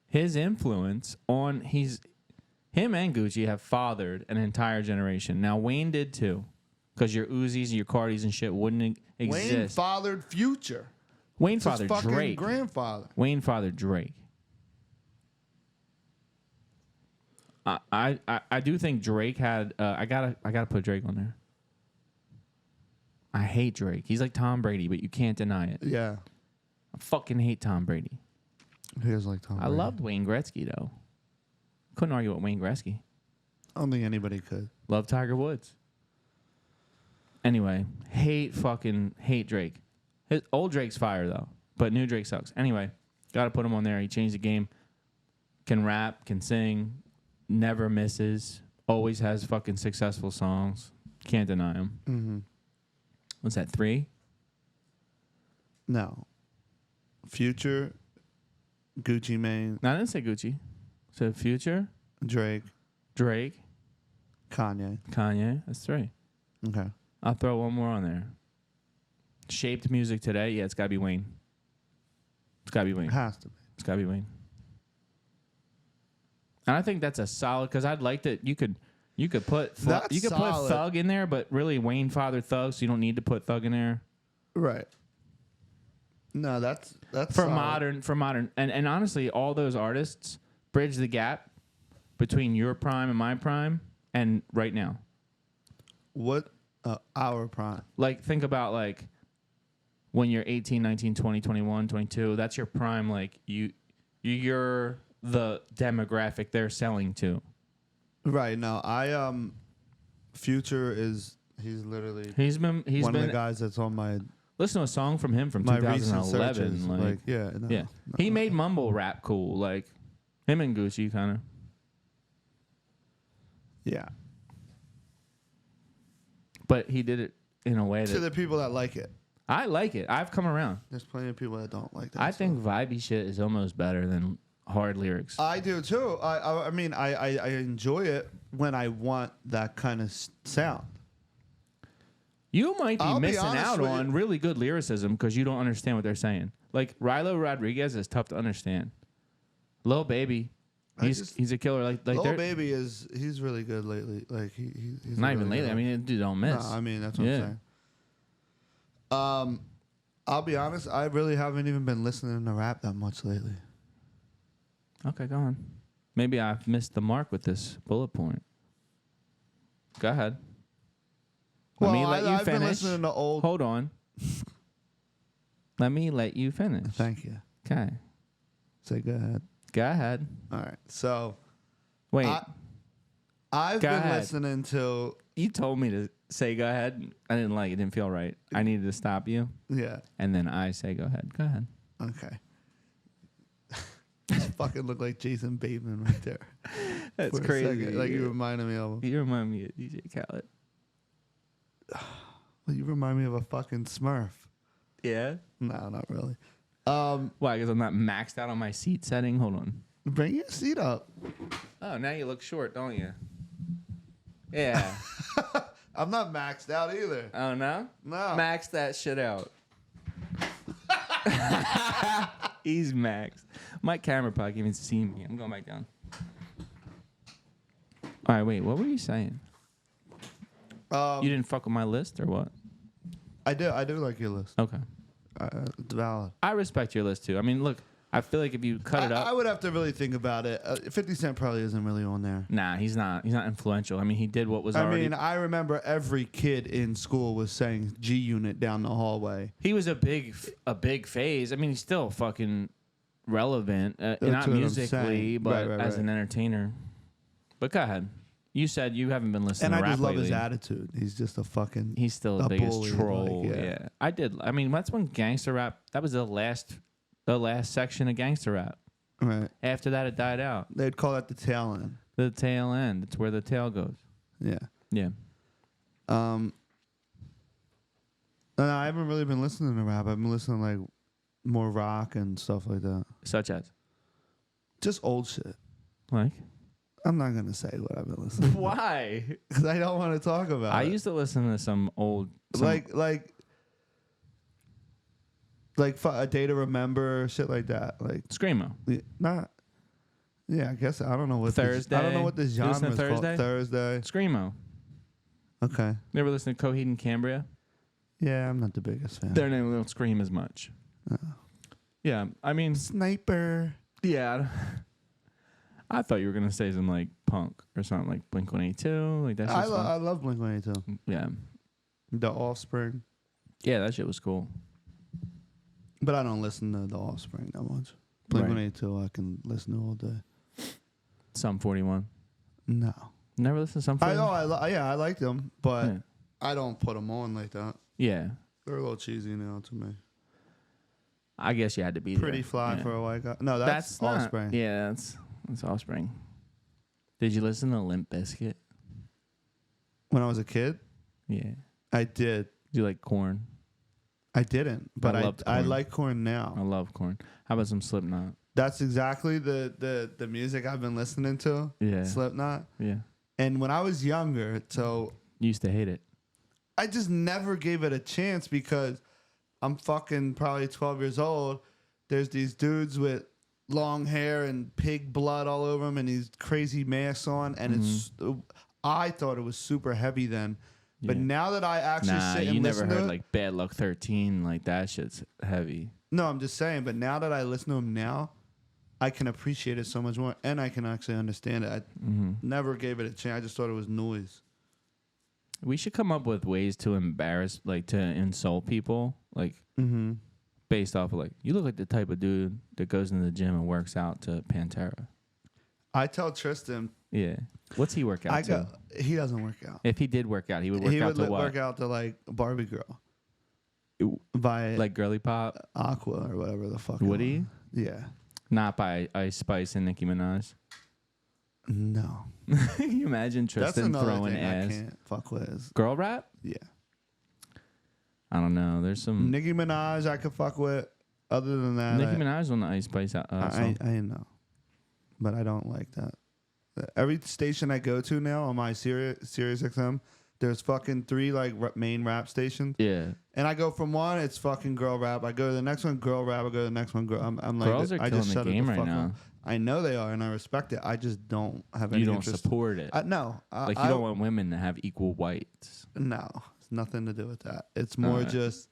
his influence on him and Gucci have fathered an entire generation. Now Wayne did too, because your Uzis, your Cardis, and shit wouldn't Wayne exist. fathered Future. Wayne It's his fathered fucking Drake. grandfather. Wayne fathered Drake. I do think Drake had. I gotta put Drake on there. I hate Drake. He's like Tom Brady, but you can't deny it. Yeah. I fucking hate Tom Brady. He is like Tom I Brady. loved Wayne Gretzky though. Couldn't argue with Wayne Gretzky. I don't think anybody could. Love Tiger Woods. Anyway, hate Drake. His old Drake's fire though, but new Drake sucks. Anyway, gotta put him on there. He changed the game. Can rap, can sing, never misses. Always has fucking successful songs. Can't deny him. Mm-hmm. What's that? 3? No. Future, Gucci Mane, No, I didn't say Gucci. So Future, Drake, Drake, Kanye. Kanye. That's 3. Okay. I'll throw one more on there. Shaped music today. Yeah, it's gotta be Wayne. It's gotta be Wayne. It has to be. It's gotta be Wayne. And I think that's a solid because I'd like that you could put That's put solid. Thug in there, but really Wayne fathered Thug, so you don't need to put Thug in there. Right. No, that's for solid. modern, and honestly, all those artists bridge the gap between your prime and my prime, and right now. What our prime? Like, think about like when you're 18, 19, 20, 21, 22. That's your prime. Like you're the demographic they're selling to. Right. No, Future is he's literally He's been one of the guys that's on my listen to a song from him from my recent 2011. searches. Like yeah, yeah, he made mumble rap cool. Like him and Gucci kind of. Yeah. But he did it in a way To that the people that like it, I like it. I've come around. there's plenty of people that don't like that. I think vibey shit is almost better than hard lyrics. I do too. I mean, I enjoy it when I want that kind of sound. You might be I'll be missing honest out with on you. really good lyricism because you don't understand what they're saying. Like Rilo Rodriguez is tough to understand. Lil Baby, he's a killer. Like Lil Baby he's really good lately. Like he's not a even really lately. good I mean, dude, don't miss. No, I mean that's what I'm saying. I'll be honest. I really haven't even been listening to rap that much lately. Okay, go on. Maybe I've missed the mark with this bullet point. Go ahead. Let me let you I've finish. been listening to old. Hold on. Let me let you finish. Thank you. Okay. Say go ahead. Go ahead. All right. So Wait. I've Go been ahead. listening to You told me to say go ahead. I didn't like it. Didn't feel right. I needed to stop you. yeah. And then I say go ahead. Go ahead. Okay. Just fucking look like Jason Bateman right there. That's For a crazy. second. Like you reminded me of him. You remind me of DJ Khaled. Well, you remind me of a fucking Smurf. Yeah? No, not really. Why? Because I'm not maxed out on my seat setting? Hold on. Bring your seat up. Oh, now you look short, don't you? Yeah. I'm not maxed out either. Oh, no? No. Max that shit out. He's maxed. My camera probably can't even see me. I'm going back down. All right, wait. What were you saying? You didn't fuck with my list or what? I do like your list. Okay. It's valid. I respect your list, too. I mean, look, I feel like if you cut it up. I would have to really think about it. 50 Cent probably isn't really on there. Nah, he's not. He's not influential. I mean, he did what was I already. mean, I remember every kid in school was saying G Unit down the hallway. He was a big phase. I mean, he's still fucking relevant, not what I'm musically, saying. but Right, as right. an entertainer. But go ahead. You said you haven't been listening And to I rap just love lately. his attitude. He's just a fucking. He's still the a biggest bully, troll. like, Yeah, I did. I mean, that's when gangster rap. That was the last section of gangster rap. Right. After that, it died out. They'd call that the tail end. The tail end. It's where the tail goes. Yeah. Yeah. No, I haven't really been listening to rap. I've been listening to like more rock and stuff like that. Such as Just old shit. like. I'm not gonna say what I've been listening to Why? because I don't want to talk about I it. used to listen to some old. Like A Day to Remember, shit like that. Like Screamo. not. Yeah, I guess I don't know what Thursday. I don't know what the You genre listen is to called. Thursday? Thursday. Screamo. Okay. You ever listen to Coheed and Cambria? Yeah, I'm not the biggest fan. Their name don't scream as much. Yeah, I mean, Sniper. yeah. I thought you were gonna say some like punk or something like Blink-182, like that. I love Blink-182. Yeah, The Offspring, yeah, that shit was cool. but I don't listen to The Offspring that much. Blink-182, I can listen to all day. Sum 41. No. Never listen to Sum 41. I like them, but Yeah. I don't put them on like that. Yeah, They're a little cheesy now to me. I guess you had to be Pretty there. fly Yeah. for a white guy. No, that's not- Offspring. Yeah, that's Offspring. Did you listen to Limp Bizkit? When I was a kid, Yeah. I did. Do you like Korn? I didn't, but loved I Korn. like Korn now. I love Korn. How about some Slipknot? That's exactly the music I've been listening to. Yeah. Slipknot. Yeah. And when I was younger, so You used to hate it. I just never gave it a chance because I'm fucking probably 12 years old. There's these dudes with long hair and pig blood all over them and these crazy masks on. And I thought it was super heavy then. But Yeah. now that I actually Nah, sit and you never listen to heard it, like Bad Luck 13. Like that shit's heavy. No, I'm just saying. But now that I listen to him now, I can appreciate it so much more, and I can actually understand it. I never gave it a chance. I just thought it was noise. We should come up with ways to embarrass, like to insult people, like based off of like, you look like the type of dude that goes into the gym and works out to Pantera. I tell Tristan. Yeah. What's he work out to? He doesn't work out. If he did work out, he would work out to what? Work out to like Barbie Girl. By like Girly Pop? Aqua or whatever the fuck. Would he? Yeah. Not by Ice Spice and Nicki Minaj? No. Can you imagine Tristan throwing ass? I can't fuck with. Girl rap? Yeah. I don't know. There's some Nicki Minaj I could fuck with. Other than that, Nicki Minaj on the Ice Spice song. I know, but I don't like that. Every station I go to now on my Sirius XM, there's fucking 3 like main rap stations. Yeah. And I go from one, it's fucking girl rap. I go to the next one, girl rap. I go to the next one, girl. I'm like, girls are killing the game right now. Up. I know they are, and I respect it. I just don't have any. You don't interest. support it. No, like you don't want women to have equal whites. No, it's nothing to do with that. It's more just.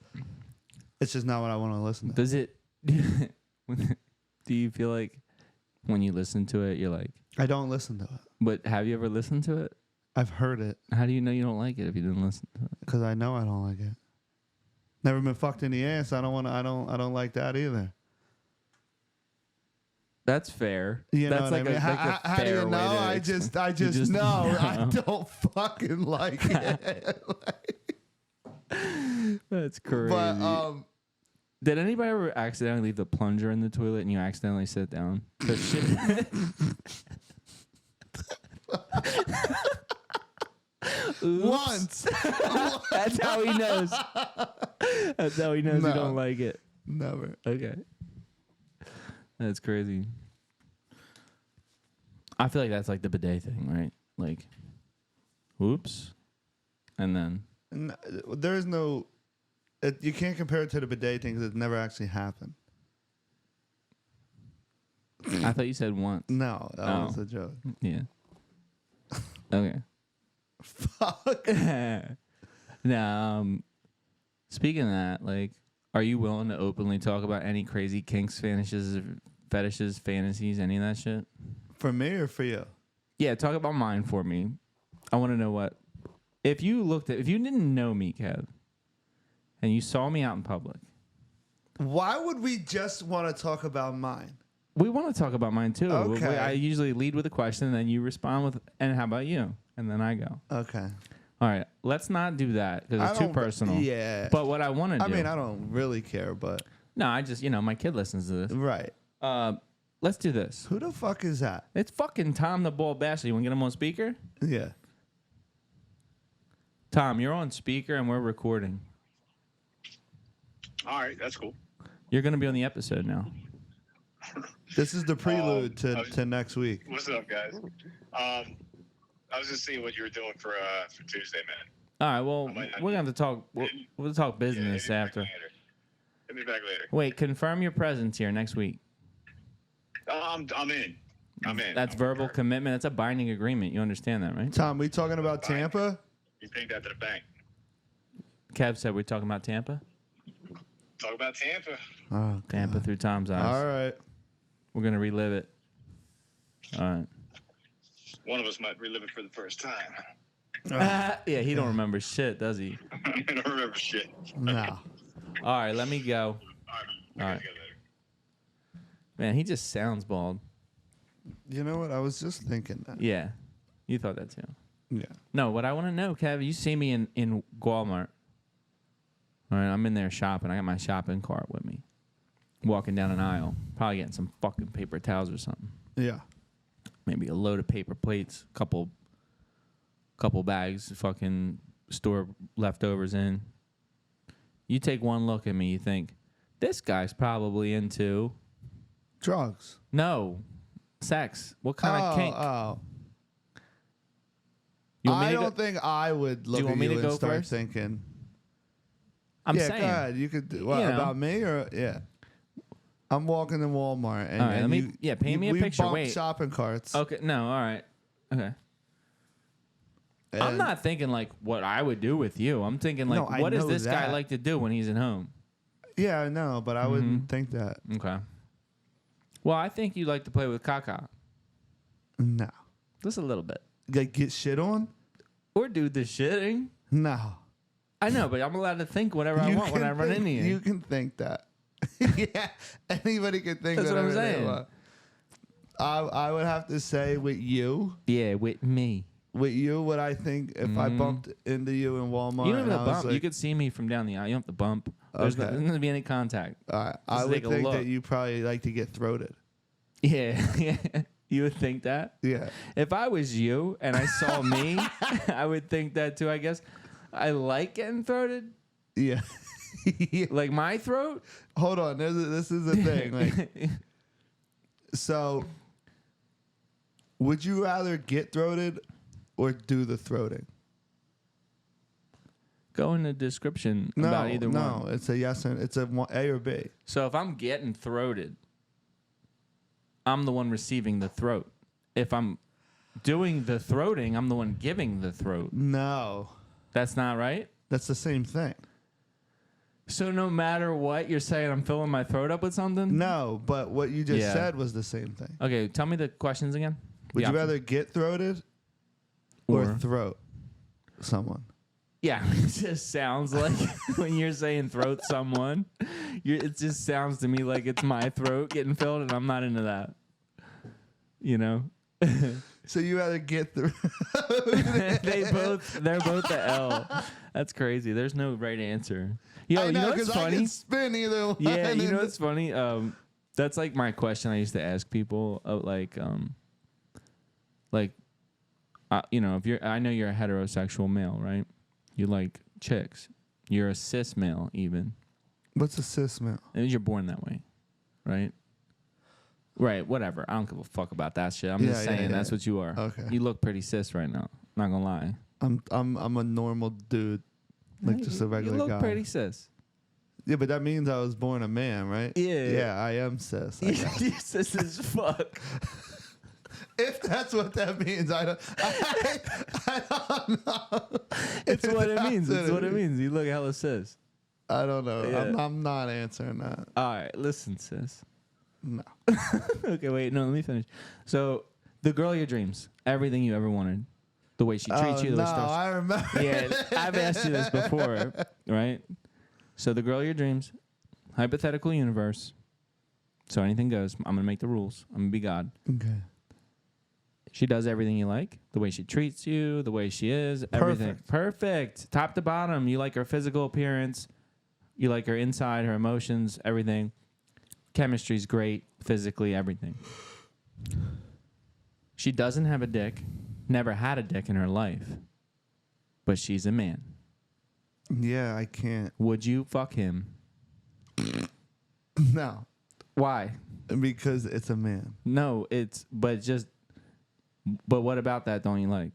It's just not what I want to listen to. Does it? Do you feel like when you listen to it, you're like? I don't listen to it. But have you ever listened to it? I've heard it. How do you know you don't like it if you didn't listen to it? Because I know I don't like it. Never been fucked in the ass. I don't like that either. That's fair. You That's know like what I mean? how do you know? I just know. I don't fucking like it. That's crazy. But did anybody ever accidentally leave the plunger in the toilet and you accidentally sit down? Shit. Once. That's how he knows. That's how he knows you don't like it. Never. Okay. That's crazy. I feel like that's like the bidet thing, right? Like, whoops. And then. There is no. You can't compare it to the bidet thing because it never actually happened. I thought you said once. No, that was a joke. Yeah. Okay. Fuck. Now, speaking of that, like, are you willing to openly talk about any crazy kinks, fetishes, fantasies, any of that shit? For me or for you? Yeah, talk about mine for me. I want to know what. If you didn't know me, Kev, and you saw me out in public. Why would we just want to talk about mine? We want to talk about mine too. Okay. I usually lead with a question, and then you respond with, and how about you? And then I go. Okay. All right. Let's not do that because it's too personal. Yeah. But what I want to do. I mean, I don't really care, but. No, I just, my kid listens to this. Right. Let's do this. Who the fuck is that? It's fucking Tom the Ball Basher. You want to get him on speaker? Yeah. Tom, you're on speaker and we're recording. All right, that's cool. You're going to be on the episode now. This is the prelude to next week. What's up, guys? I was just seeing what you were doing for Tuesday, man. All right, well, we're going to talk. We'll talk business after. Hit me back later. Wait, confirm your presence here next week. I'm in. That's verbal commitment. That's a binding agreement. You understand that, right? Tom, we talking about Tampa? You take that to the bank. Kev said we're talking about Tampa. Talk about Tampa. Oh, Tampa through Tom's eyes. All right. We're going to relive it. All right. One of us might relive it for the first time. Yeah, he don't remember shit, does he? I don't remember shit. No. All right, let me go. All right. Man, he just sounds bald. You know what? I was just thinking that. Yeah. You thought that too. Yeah. No, what I want to know, Kev, you see me in Walmart. All right, I'm in there shopping. I got my shopping cart with me. Walking down an aisle. Probably getting some fucking paper towels or something. Yeah. Maybe a load of paper plates, couple bags of fucking store leftovers in. You take one look at me, you think, this guy's probably into... Drugs. No. Sex. What kind of kink? Oh. I don't think I would look at you and start thinking... I'm saying. saying. Go ahead. You could... What, about me or... Yeah. I'm walking in Walmart and... All right, paint me a picture. We Wait. shopping carts. Okay, no, all right. Okay. And I'm not thinking like what I would do with you. I'm thinking like, what does this guy like to do when he's at home? Yeah, I know, but I wouldn't think that. Okay. Well, I think you like to play with caca. No. Just a little bit. Like get shit on? Or do the shitting. No. I know, but I'm allowed to think whatever I want when I run into you. You can think that. Yeah, anybody can think That's what I'm whatever they saying. want. I would have to say with you, Yeah, with me. what I think if I bumped into you in Walmart. You don't and have to I was bump. like, You could see me from down the aisle. You don't have to bump. There's Okay. not going to be any contact. I Just would take a think look. that you probably like to get throated. Yeah, yeah. You would think that? Yeah. If I was you and I saw me, I would think that too, I guess. I like getting throated. Yeah. Yeah. Like my throat? Hold on. This is the thing. Like, so, would you rather get throated or do the throating? Go in the description No, about either no. one. It's a yes and it's a A or B. So if I'm getting throated, I'm the one receiving the throat. If I'm doing the throating, I'm the one giving the throat. No, That's not right? that's the same thing. So no matter what you're saying, I'm filling my throat up with something? No, but what you just Yeah. said was the same thing. Okay, tell me the questions again. Would The you options. rather get throated or Or- throat someone? Yeah, it just sounds like when you're saying throat someone, it just sounds to me like it's my throat getting filled, and I'm not into that. You know? So you rather get through? they're both the L. That's crazy. There's no right answer. Yo, you know what's 'cause funny? I can spin either one. Yeah, you know what's funny? That's like my question I used to ask people. You know, I know you're a heterosexual male, right? You like chicks. You're a cis male, even. What's a cis male? And you're born that way, right? Right, whatever. I don't give a fuck about that shit. I'm Yeah, just yeah, saying yeah. that's what you are. Okay. You look pretty cis right now. Not gonna lie. I'm a normal dude, like Hey, just a regular You look guy. pretty cis. Yeah, but that means I was born a man, right? Yeah. Yeah, I am cis. I guess. You're cis as fuck. If that's what that means, I don't know. It's what it That's means. It's what it means. means. You look hella cis. I don't know. Yeah. I'm not answering that. All right, listen, sis. No. Okay, wait, no, let me finish. So, the girl of your dreams, everything you ever wanted, the way she treats you, the no, way she talks. I remember. Yeah, I've asked you this before, right? So, the girl of your dreams, hypothetical universe. So, anything goes. I'm going to make the rules. I'm going to be God. Okay. She does everything you like, the way she treats you, the way she is, everything. Perfect. Top to bottom. You like her physical appearance. You like her inside, her emotions, everything. Chemistry's great, physically, everything. She doesn't have a dick, never had a dick in her life, but she's a man. Yeah, I can't. Would you fuck him? No, Why? because it's a man. No, but what about that don't you like?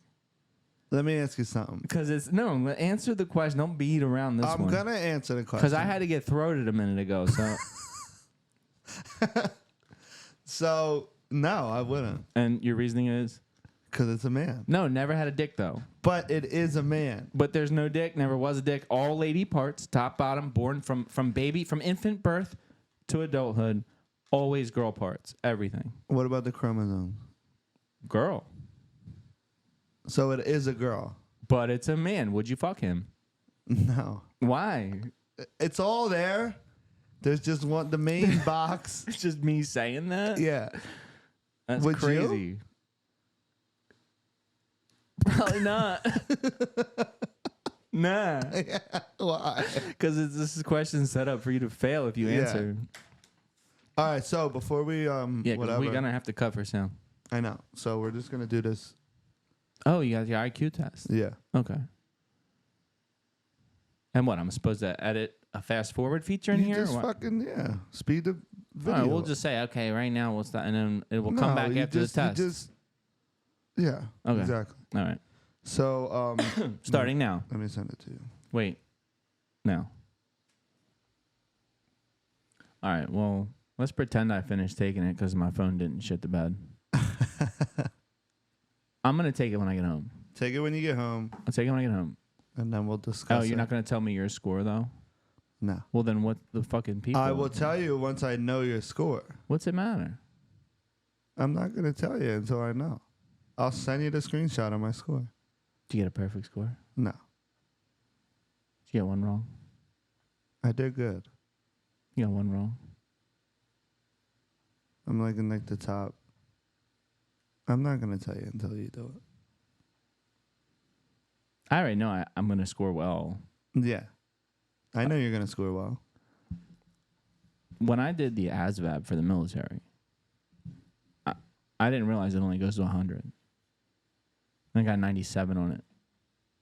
Let me ask you something. Because answer the question. Don't beat around this one. I'm gonna answer the question. Because I had to get throated a minute ago, so. So no, I wouldn't, And your reasoning is? because it's a man. No, never had a dick, though. But it is a man. But there's no dick, never was a dick. All lady parts, top, bottom, born from infant birth to adulthood. Always girl parts, everything. What about the chromosomes? Girl. So it is a girl. But it's a man. Would you fuck him? No, Why? it's all there. There's just the main box. It's just me saying that? Yeah. That's Would you? crazy. Probably not. Nah. Why? Because this is question set up for you to fail if you Yeah. answer. All right. So before we Yeah, because whatever, we're going to have to cut for sound. I know. So we're just gonna do this. Oh, you got your IQ test. Yeah. Okay. And what? I'm supposed to edit a fast forward feature in You here? just or what? fucking speed the All video. right, we'll just say, okay, right now we'll start, and then it will come No, back you after just, the test. You just, yeah. Okay. Exactly. All right. So Starting now. Let me send it to you. Wait. Now. All right, well, let's pretend I finished taking it because my phone didn't shit the bed. I'm going to take it when I get home. Take it when you get home, I'll take it when I get home. and then we'll discuss. Oh, you're it. not going to tell me your score, though? No. Well, then what the fucking people? I will tell you once I know your score. What's it matter? I'm not going to tell you until I know. I'll send you the screenshot of my score. Did you get a perfect score? No. Did you get one wrong? I did good. You got one wrong. I'm like in like the top. I'm not going to tell you until you do it. I already know I'm going to score well. Yeah. I know you're going to score well. When I did the ASVAB for the military, I didn't realize it only goes to 100. I got 97 on it.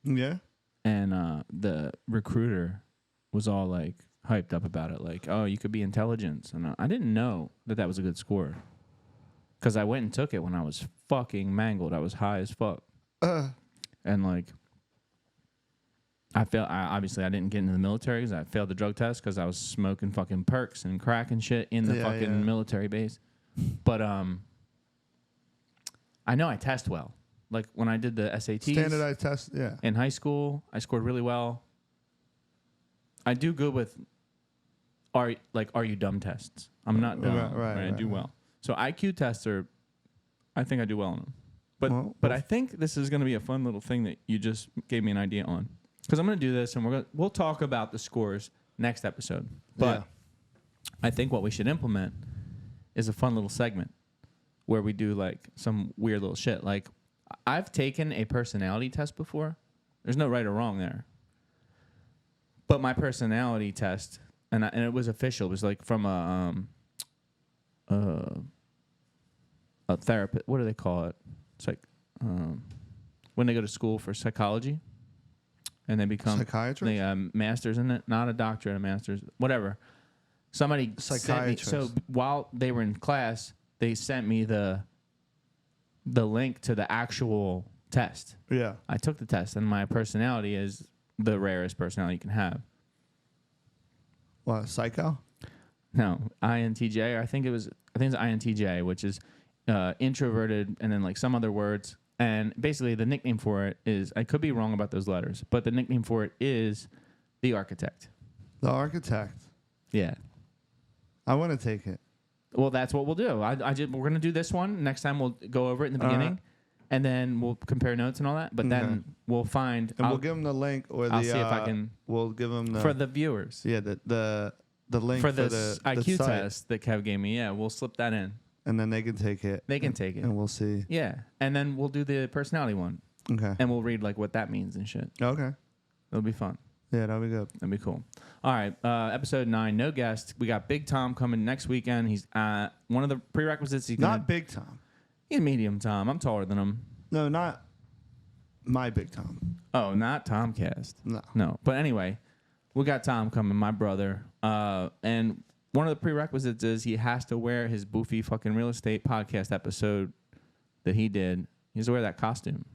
Yeah? And the recruiter was all like hyped up about it. Like, oh, you could be intelligence. And I didn't know that was a good score. Because I went and took it when I was fucking mangled. I was high as fuck. And like, obviously I didn't get into the military because I failed the drug test because I was smoking fucking perks and crack and shit in the military base. But I know I test well. Like when I did the SATs. Standardized test, yeah. In high school, I scored really well. I do good with are you dumb tests. I'm not dumb. Right, I do well. So IQ tests I think I do well on them. But I think this is going to be a fun little thing that you just gave me an idea on. Because I'm going to do this, and we'll talk about the scores next episode. But I think what we should implement is a fun little segment where we do like some weird little shit. Like I've taken a personality test before. There's no right or wrong there. But my personality test, and it was official. It was like from a therapist. What do they call it? It's like when they go to school for psychology. And they become psychiatrist. They masters in it, not a doctorate, a master's, whatever. Somebody psychiatrist. So while they were in class, they sent me the link to the actual test. Yeah, I took the test, and my personality is the rarest personality you can have. What, psycho? No, INTJ. I think it's INTJ, which is introverted, and then like some other words. And basically, the nickname for it is, I could be wrong about those letters, but the nickname for it is the architect. The architect. Yeah. I want to take it. Well, that's what we'll do. We're going to do this one. Next time, we'll go over it in the beginning, and then we'll compare notes and all that. But then we'll find... And we'll give them the link or the... I'll see if I can... We'll give them the... For the viewers. Yeah, the link for the IQ site. test that Kev gave me. Yeah, we'll slip that in. And then they can take it. They can take it. And we'll see. Yeah. And then we'll do the personality one. Okay. And we'll read like what that means and shit. Okay. It'll be fun. Yeah, that'll be good. That'd be cool. All right. Episode 9, no guest. We got Big Tom coming next weekend. He's one of the prerequisites. Not Big Tom. He's medium Tom. I'm taller than him. No, not my Big Tom. Oh, not Tomcast. No. But anyway, we got Tom coming, my brother. And one of the prerequisites is he has to wear his Boofy fucking real estate podcast episode that he did. He has to wear that costume.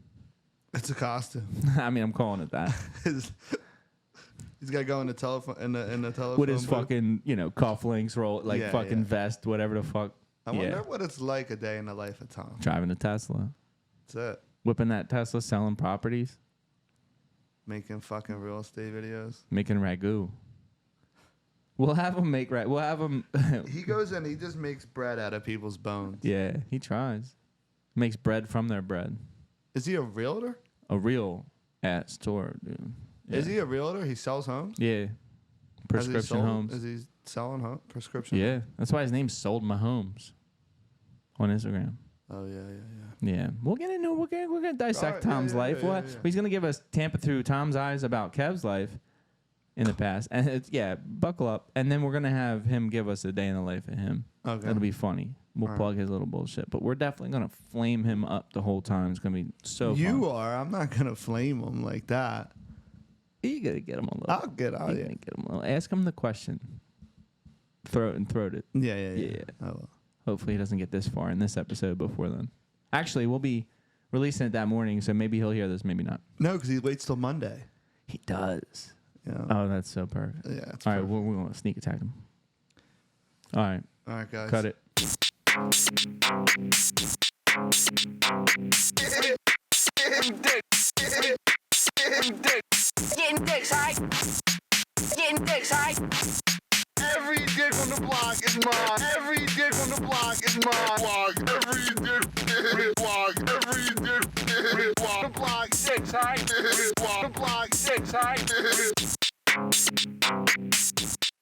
It's a costume. I mean, I'm calling it that. He's got to go in the telephone in the telephone with his booth. fucking cufflinks, roll vest, whatever the fuck. I wonder what it's like a day in the life of Tom. Driving a Tesla. That's it. Whipping that Tesla, selling properties. Making fucking real estate videos. Making ragu. We'll have him make We'll have him. He goes in. He just makes bread out of people's bones. Yeah, he tries. Makes bread from their bread. Is he a realtor? A real ass store, dude. Yeah. Is he a realtor? He sells homes? Yeah. Prescription homes. Is he selling prescription? Yeah. That's why his name's Sold My Homes on Instagram. Oh, yeah. Yeah. We'll get into it. We're gonna dissect Tom's life. He's going to give us Tampa through Tom's eyes about Kev's life in the past. And it's, buckle up. And then we're going to have him give us a day in the life of him. Okay. It'll be funny. We'll plug his little bullshit. But we're definitely going to flame him up the whole time. It's going to be so fun. You are. I'm not going to flame him like that. You got to get him a little. I'll get out of Get him a little. Ask him the question. Throat it. Yeah. I will. Hopefully he doesn't get this far in this episode before then. Actually, we'll be releasing it that morning, so maybe he'll hear this, maybe not. No, because he waits till Monday. He does. Yeah. Oh, that's so perfect. Yeah. All right, we're going to sneak attack him. All right, guys. cut it. Getting dicks, right? Getting dicks. six high. Every dick on the block is mine. Every dick on the block is mine. Block. Every dick. Block. Every dick. Block. The block six high. Block. The block six high.